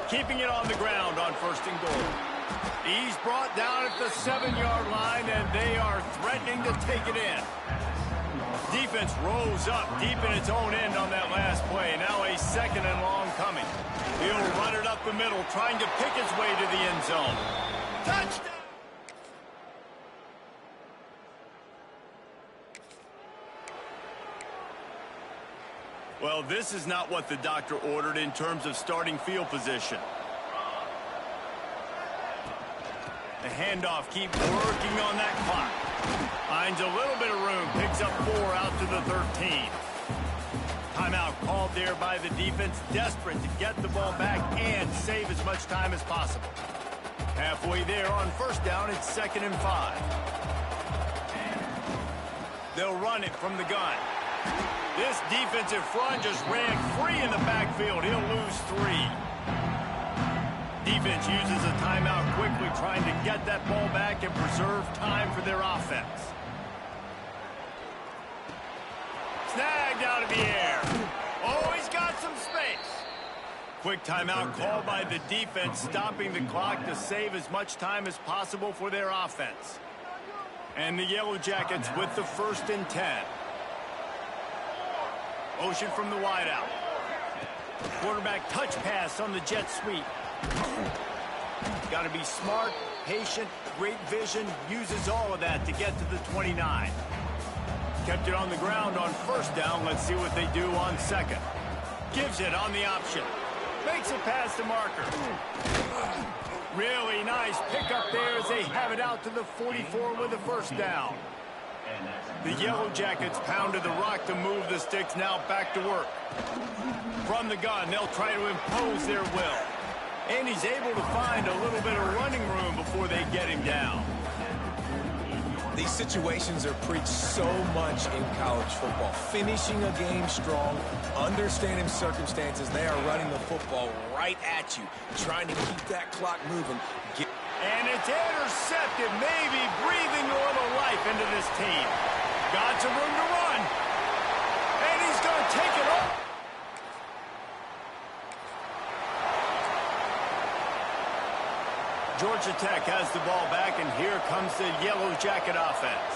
Speaker 1: Keeping it on the ground on 1st and goal. He's brought down at the 7-yard line, and they are threatening to take it in. Defense rose up deep in its own end on that last play. Now a 2nd and long coming. He'll run it up the middle, trying to pick his way to the end zone. Touchdown! Well, this is not what the doctor ordered in terms of starting field position. The handoff keeps working on that clock. Finds a little bit of room, picks up 4 out to the 13. Timeout called there by the defense, desperate to get the ball back and save as much time as possible. Halfway there on first down, it's 2nd and 5. They'll run it from the gun. This defensive front just ran free in the backfield. He'll lose 3. Defense uses a timeout quickly, trying to get that ball back and preserve time for their offense. Snagged out of the air. Oh, he's got some space. Quick timeout called by the defense, stopping the clock to save as much time as possible for their offense. And the Yellow Jackets with the 1st and 10. Motion from the wideout. Quarterback touch pass on the jet sweep. Got to be smart, patient, great vision, uses all of that to get to the 29. Kept it on the ground on first down. Let's see what they do on 2nd. Gives it on the option. Makes it past the marker. Really nice pickup there as they have it out to the 44 with a 1st down. The Yellow Jackets pounded the rock to move the sticks, now back to work. From the gun, they'll try to impose their will. And he's able to find a little bit of running room before they get him down.
Speaker 3: These situations are preached so much in college football. Finishing a game strong, understanding circumstances. They are running the football right at you, trying to keep that clock moving.
Speaker 1: And it's intercepted, maybe breathing a little life into this team. Got some room to run. And he's going to take it off. Georgia Tech has the ball back, and here comes the Yellow Jacket offense.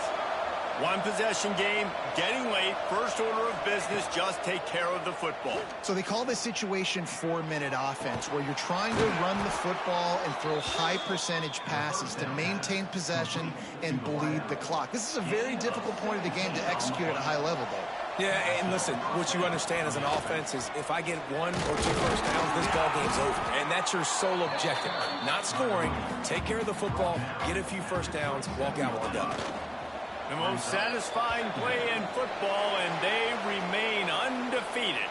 Speaker 1: One possession game, getting late, first order of business, just take care of the football.
Speaker 2: So they call this situation 4-minute offense, where you're trying to run the football and throw high percentage passes to maintain possession and bleed the clock. This is a very difficult point of the game to execute at a high level, though.
Speaker 3: Yeah, and listen, what you understand as an offense is if I get 1 or 2 first downs, this ball game's over. And that's your sole objective. Not scoring, take care of the football, get a few first downs, walk out with a W.
Speaker 1: The most satisfying play in football, and they remain undefeated.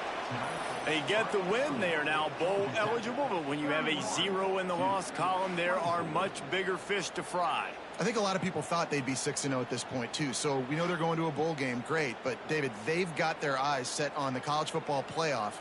Speaker 1: They get the win. They are now bowl eligible, but when you have a 0 in the loss column, there are much bigger fish to fry.
Speaker 2: I think a lot of people thought they'd be 6-0 at this point, too. So we know they're going to a bowl game. Great. But, David, they've got their eyes set on the college football playoff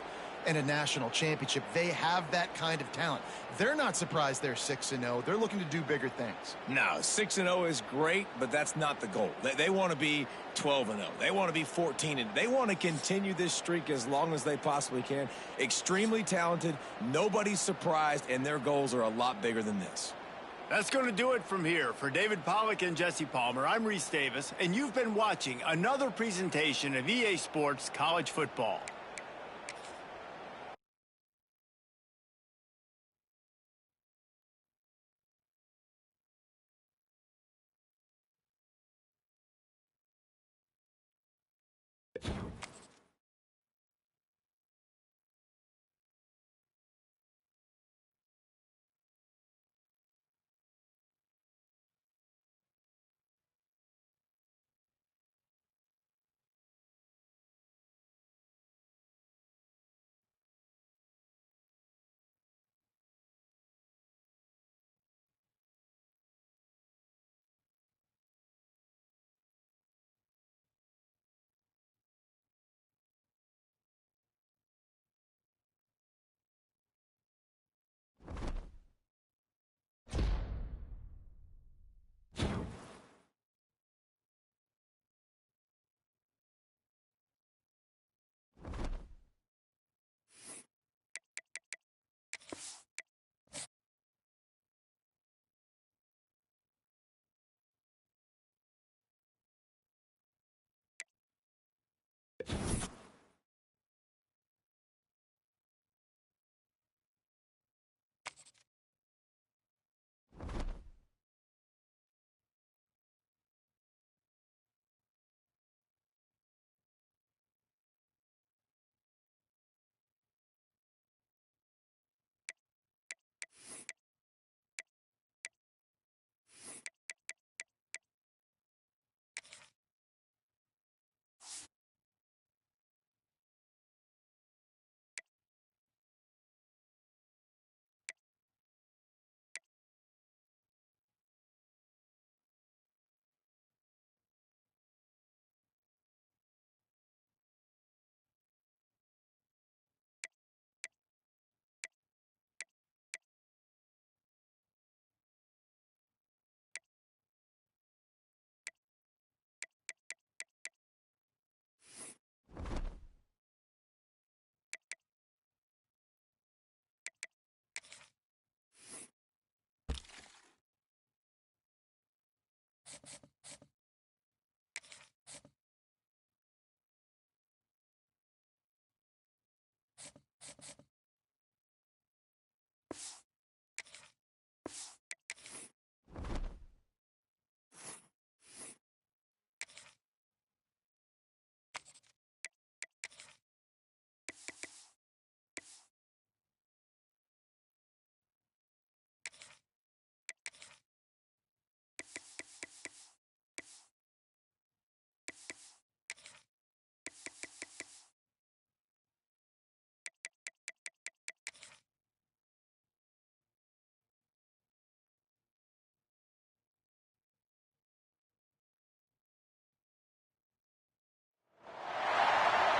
Speaker 2: and a national championship. They have that kind of talent. They're not surprised they're 6-0. They're looking to do bigger things.
Speaker 3: No, 6-0 is great, but that's not the goal. They want to be 12-0. They want to be 14-0. They want to continue this streak as long as they possibly can. Extremely talented. Nobody's surprised, and their goals are a lot bigger than this.
Speaker 1: That's going to do it from here. For David Pollack and Jesse Palmer, I'm Reese Davis, and you've been watching another presentation of EA Sports College Football.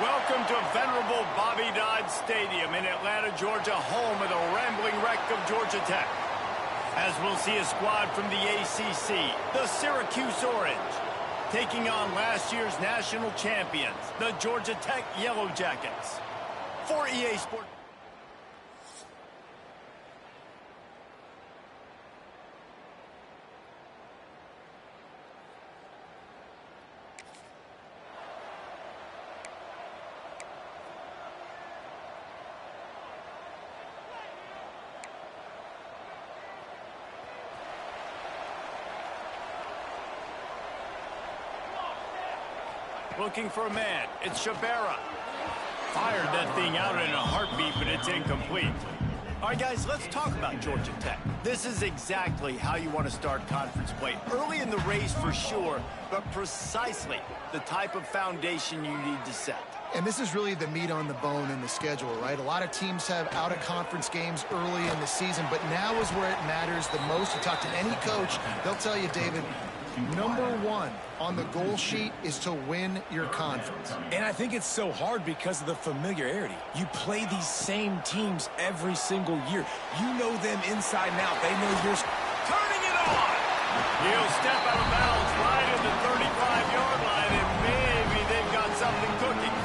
Speaker 1: Welcome to venerable Bobby Dodd Stadium in Atlanta, Georgia, home of the rambling wreck of Georgia Tech. As we'll see a squad from the ACC, the Syracuse Orange, taking on last year's national champions, the Georgia Tech Yellow Jackets. For EA Sports. Looking for a man. It's Shabera. Fired that thing out in a heartbeat, but it's incomplete. All right, guys, let's talk about Georgia Tech. This is exactly how you want to start conference play. Early in the race for sure, but precisely the type of foundation you need to set.
Speaker 2: And this is really the meat on the bone in the schedule, right? A lot of teams have out-of-conference games early in the season, but now is where it matters the most. You talk to any coach, they'll tell you, David, number one on the goal sheet is to win your conference.
Speaker 3: And I think it's so hard because of the familiarity. You play these same teams every single year. You know them inside and out. They know yours.
Speaker 1: Turning it on! He'll step out of bounds right at the 35-yard line, and maybe they've got something cooking.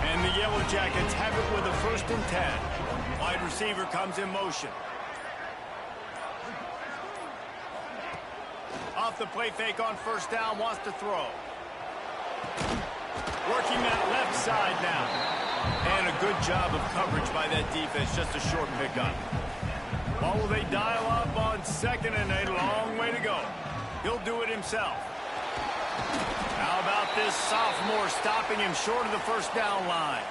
Speaker 1: And the Yellow Jackets have it with a 1st and 10. Wide receiver comes in motion. Off the play fake on 1st down, wants to throw. Working that left side now. And a good job of coverage by that defense, just a short pickup. What will they dial up on 2nd and a long way to go? He'll do it himself. How about this sophomore stopping him short of the 1st down line?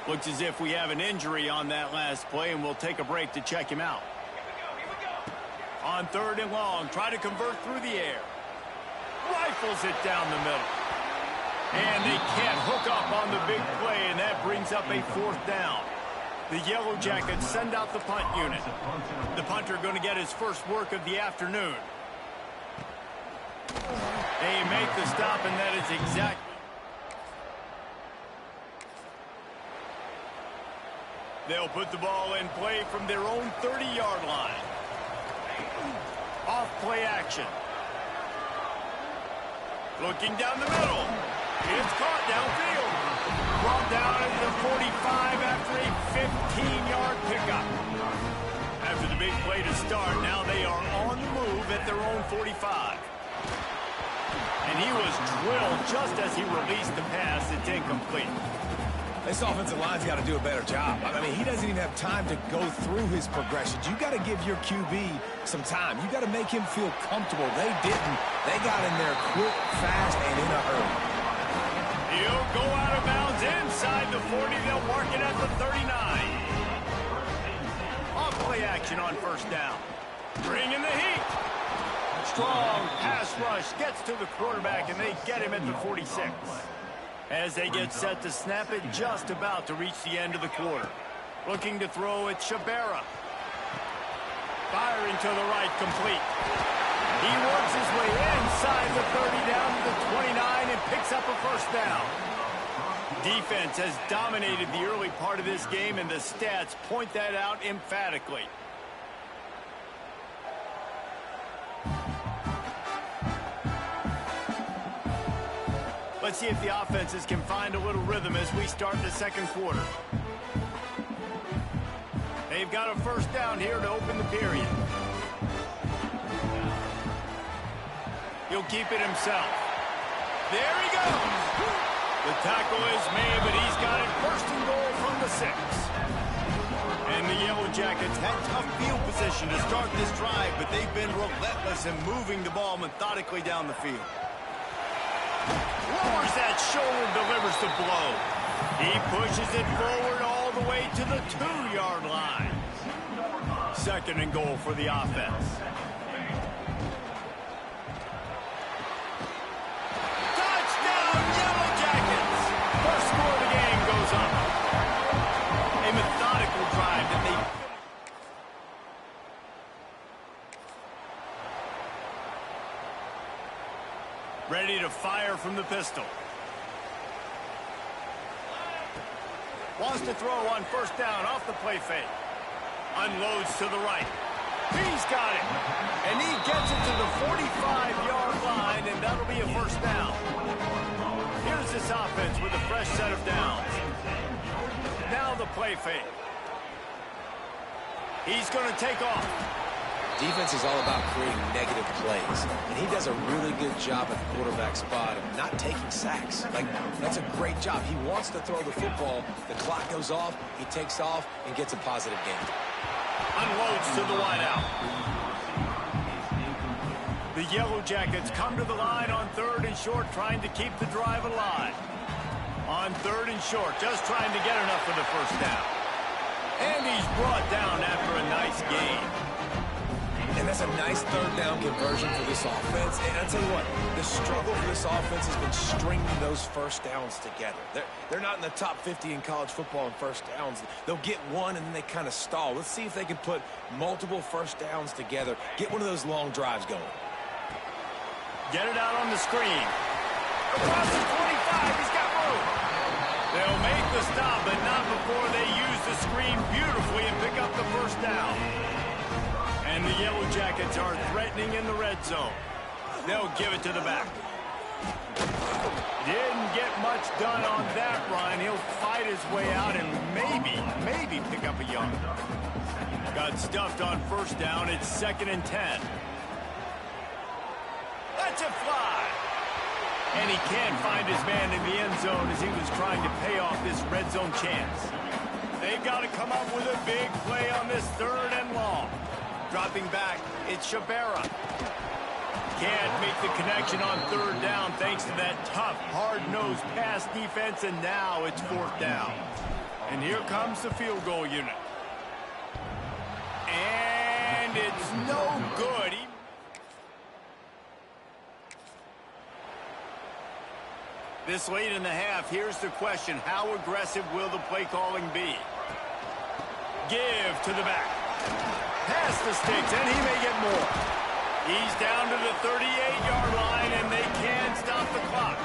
Speaker 1: Looks as if we have an injury on that last play, and we'll take a break to check him out. On 3rd and long, try to convert through the air. Rifles it down the middle. And they can't hook up on the big play, and that brings up a 4th down. The Yellow Jackets send out the punt unit. The punter going to get his first work of the afternoon. They make the stop, and that is exactly. They'll put the ball in play from their own 30-yard line. Off play action. Looking down the middle. It's caught downfield. Brought down at the 45 after a 15-yard pickup. After the big play to start, now they are on the move at their own 45. And he was drilled just as he released the pass. It's incomplete.
Speaker 3: This offensive line's got to do a better job. I mean, he doesn't even have time to go through his progressions. You got to give your QB some time. You got to make him feel comfortable. They didn't. They got in there quick, fast, and in a hurry.
Speaker 1: He'll go out of bounds inside the 40. They'll mark it at the 39. Off play action on 1st down. Bringing the heat. Strong pass rush gets to the quarterback, and they get him at the 46. As they get set to snap it, just about to reach the end of the quarter. Looking to throw it, Shabera. Firing to the right, complete. He works his way inside the 30 down to the 29 and picks up a 1st down. Defense has dominated the early part of this game, and the stats point that out emphatically. Let's see if the offenses can find a little rhythm as we start the 2nd quarter. They've got a 1st down here to open the period. He'll keep it himself. There he goes. The tackle is made, but he's got it first and goal from the 6. And the Yellow Jackets had tough field position to start this drive, but they've been relentless in moving the ball methodically down the field. Lowers that shoulder, delivers the blow. He pushes it forward all the way to the 2-yard line. Second and goal for the offense. Touchdown, Yellow Jackets! First score of the game goes up. A methodical drive that they... Ready to fire from the pistol. Wants to throw on first down off the play fake. Unloads to the right. He's got it. And he gets it to the 45-yard line, and that'll be a first down. Here's this offense with a fresh set of downs. Now the play fake. He's going to take off.
Speaker 3: Defense is all about creating negative plays, and he does a really good job at the quarterback spot of not taking sacks. Like, that's a great job. He wants to throw the football. The clock goes off, he takes off, and gets a positive gain.
Speaker 1: Unloads to the wideout. The Yellow Jackets come to the line on 3rd and short, trying to keep the drive alive. On 3rd and short, just trying to get enough for the first down. And he's brought down after a nice gain.
Speaker 3: And that's a nice 3rd down conversion for this offense. And I'll tell you what, the struggle for this offense has been stringing those first downs together. They're not in the top 50 in college football in first downs. They'll get one, and then they kind of stall. Let's see if they can put multiple first downs together, get one of those long drives going.
Speaker 1: Get it out on the screen. Across the 25, he's got room. They'll make the stop, but not before they use the screen beautifully and pick up the first down. And the Yellow Jackets are threatening in the red zone. They'll give it to the back. Didn't get much done on that run. He'll fight his way out and maybe pick up a yard. Got stuffed on first down. It's 2nd and 10. That's a fly. And he can't find his man in the end zone as he was trying to pay off this red zone chance. They've got to come up with a big play on this 3rd and long. Dropping back, it's Shabera. Can't make the connection on 3rd down thanks to that tough, hard-nosed pass defense, and now it's 4th down. And here comes the field goal unit. And it's no good. This late in the half, here's the question. How aggressive will the play calling be? Give to the back. Past the sticks, and he may get more. He's down to the 38-yard line, and they can stop the clock.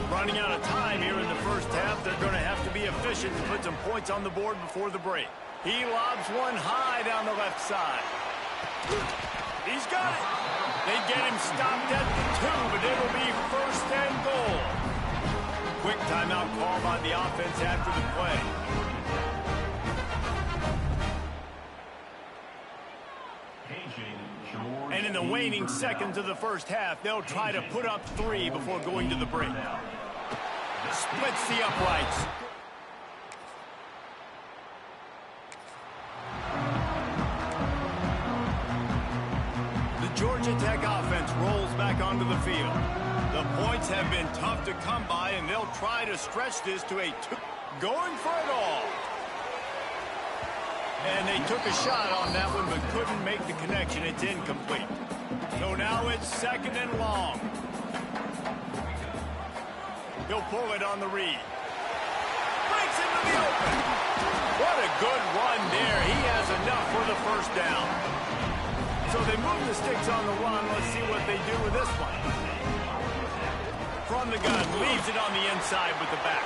Speaker 1: Running out of time here in the first half. They're going to have to be efficient to put some points on the board before the break. He lobs one high down the left side. He's got it. They get him stopped at the 2, but it'll be 1st and goal. Quick timeout call by the offense after the play. And in the waning seconds of the first half, they'll try to put up 3 before going to the break. Splits the uprights. The Georgia Tech offense rolls back onto the field. The points have been tough to come by, and they'll try to stretch this to a 2. Going for it all. And they took a shot on that one, but couldn't make the connection. It's incomplete. So now it's 2nd and long. He'll pull it on the read. Breaks into the open. What a good run there. He has enough for the first down. So they move the sticks on the run. Let's see what they do with this one. From the gun, leaves it on the inside with the back.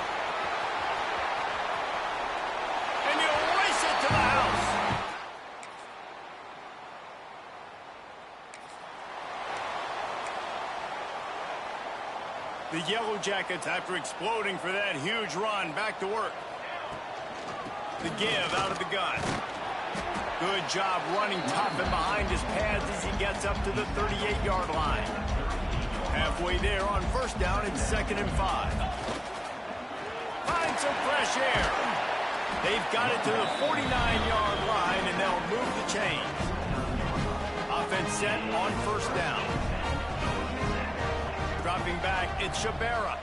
Speaker 1: And he'll race it to the house. The Yellow Jackets, after exploding for that huge run, back to work. The give out of the gun. Good job running tough and behind his pads as he gets up to the 38-yard line. Halfway there on first down and 2nd and 5. Find some fresh air. They've got it to the 49-yard line, and they'll move the chains. Offense set on first down. Dropping back, it's Shabera.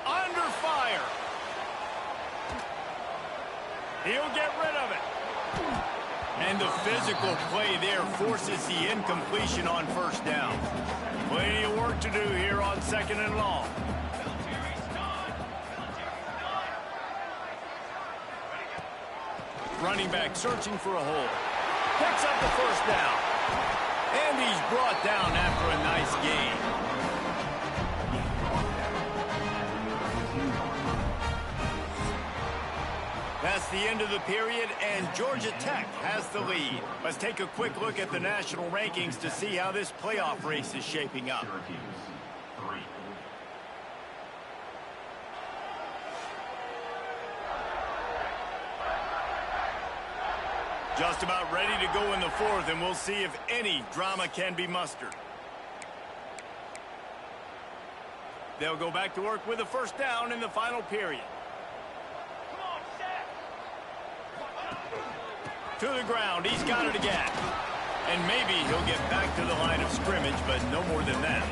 Speaker 1: Under fire. He'll get rid of it. And the physical play there forces the incompletion on first down. Plenty of work to do here on 2nd and long. Running back searching for a hole. Picks up the first down. And he's brought down after a nice gain. That's the end of the period, and Georgia Tech has the lead. Let's take a quick look at the national rankings to see how this playoff race is shaping up. Just about ready to go in the 4th, and we'll see if any drama can be mustered. They'll go back to work with a first down in the final period. To the ground, he's got it again. And maybe he'll get back to the line of scrimmage, but no more than that.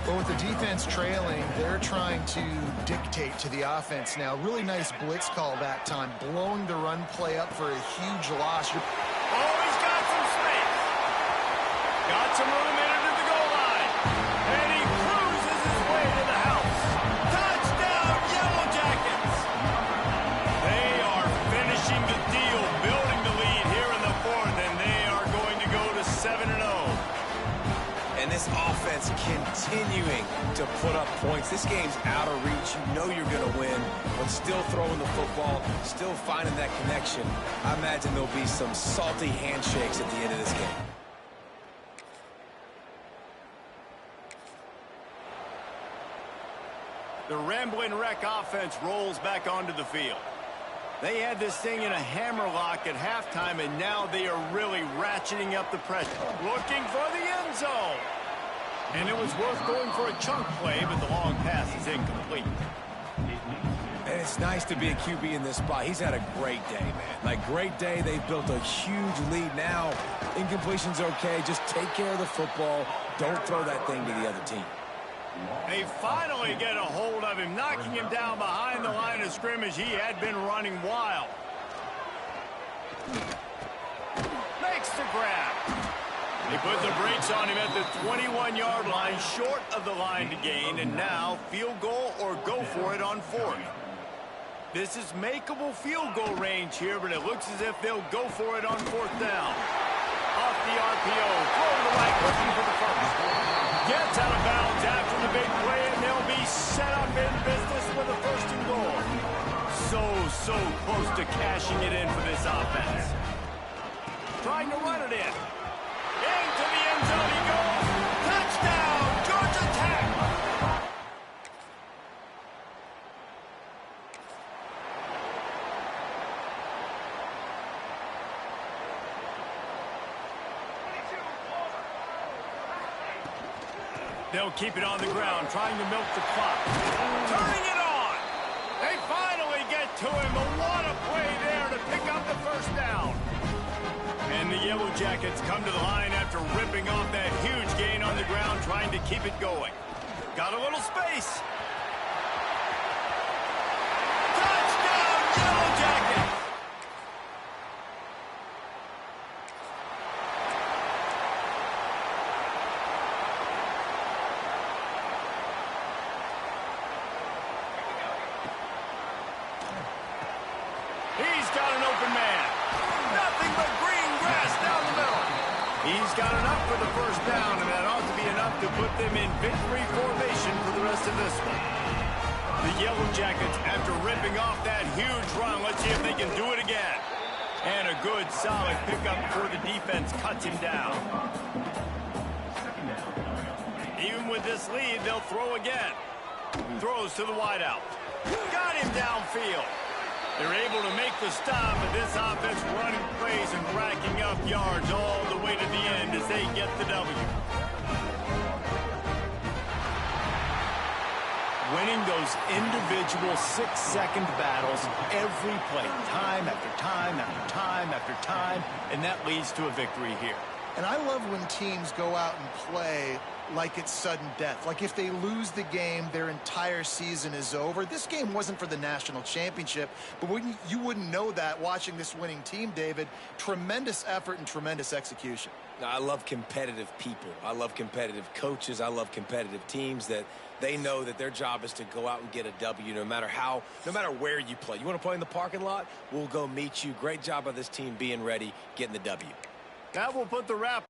Speaker 2: Well, with the defense trailing, they're trying to dictate to the offense now. Really nice blitz call that time, blowing the run play up for a huge loss.
Speaker 1: Oh, he's got some space. Got some room in to the goal line. And he cruises his way to the house. Touchdown, Yellow Jackets. They are finishing the deal, building the lead here in the 4th, and they are going to go to 7-0.
Speaker 3: And this offense continuing to put up points. This game's out of reach. You know you're going to win, but still throwing the football, still finding that connection. I imagine there'll be some salty handshakes at the end of this game.
Speaker 1: The Ramblin' Wreck offense rolls back onto the field. They had this thing in a hammerlock at halftime, and now they are really ratcheting up the pressure. Looking for the end zone. And it was worth going for a chunk play, but the long pass is incomplete.
Speaker 3: And it's nice to be a QB in this spot. He's had a great day, man. Like, great day. They've built a huge lead now. Incompletion's okay. Just take care of the football. Don't throw that thing to the other team.
Speaker 1: They finally get a hold of him, knocking him down behind the line of scrimmage. He had been running wild. Makes the grab. They put the brakes on him at the 21-yard line, short of the line to gain, and now field goal or go for it on 4th. This is makeable field goal range here, but it looks as if they'll go for it on 4th down. Off the RPO, throw to the right, looking for the first. Gets out of bounds after the big play, and they'll be set up in business with a 1st and goal. So close to cashing it in for this offense. Trying to run it in. Into the end zone he goes. Touchdown, Georgia Tech. They'll keep it on the ground, trying to milk the clock. Turning it on. They finally get to him, but what a play there to pick up the first down. And the Yellow Jackets come to the line after ripping off that huge gain on the ground, trying to keep it going. Got a little space. Touchdown, Yellow Jackets! He's got an open man. Nothing but green grass down the middle. He's got enough for the first down, and that ought to be enough to put them in victory formation for the rest of this one. The Yellow Jackets, after ripping off that huge run, let's see if they can do it again. And a good, solid pickup before the defense cuts him down. Even with this lead, they'll throw again. Throws to the wideout. Got him downfield. They're able to make the stop, but this offense running plays and racking up yards all the way to the end as they get the W. winning those individual 6-second battles every play, time after time after time after time, and that leads to a victory here.
Speaker 2: And I love when teams go out and play like it's sudden death. Like if they lose the game, their entire season is over. This game wasn't for the national championship, but you wouldn't know that watching this winning team, David. Tremendous effort and tremendous execution.
Speaker 3: I love competitive people. I love competitive coaches. I love competitive teams that they know that their job is to go out and get a W no matter where you play. You want to play in the parking lot? We'll go meet you. Great job by this team being ready, getting the W.
Speaker 1: That will put the wrap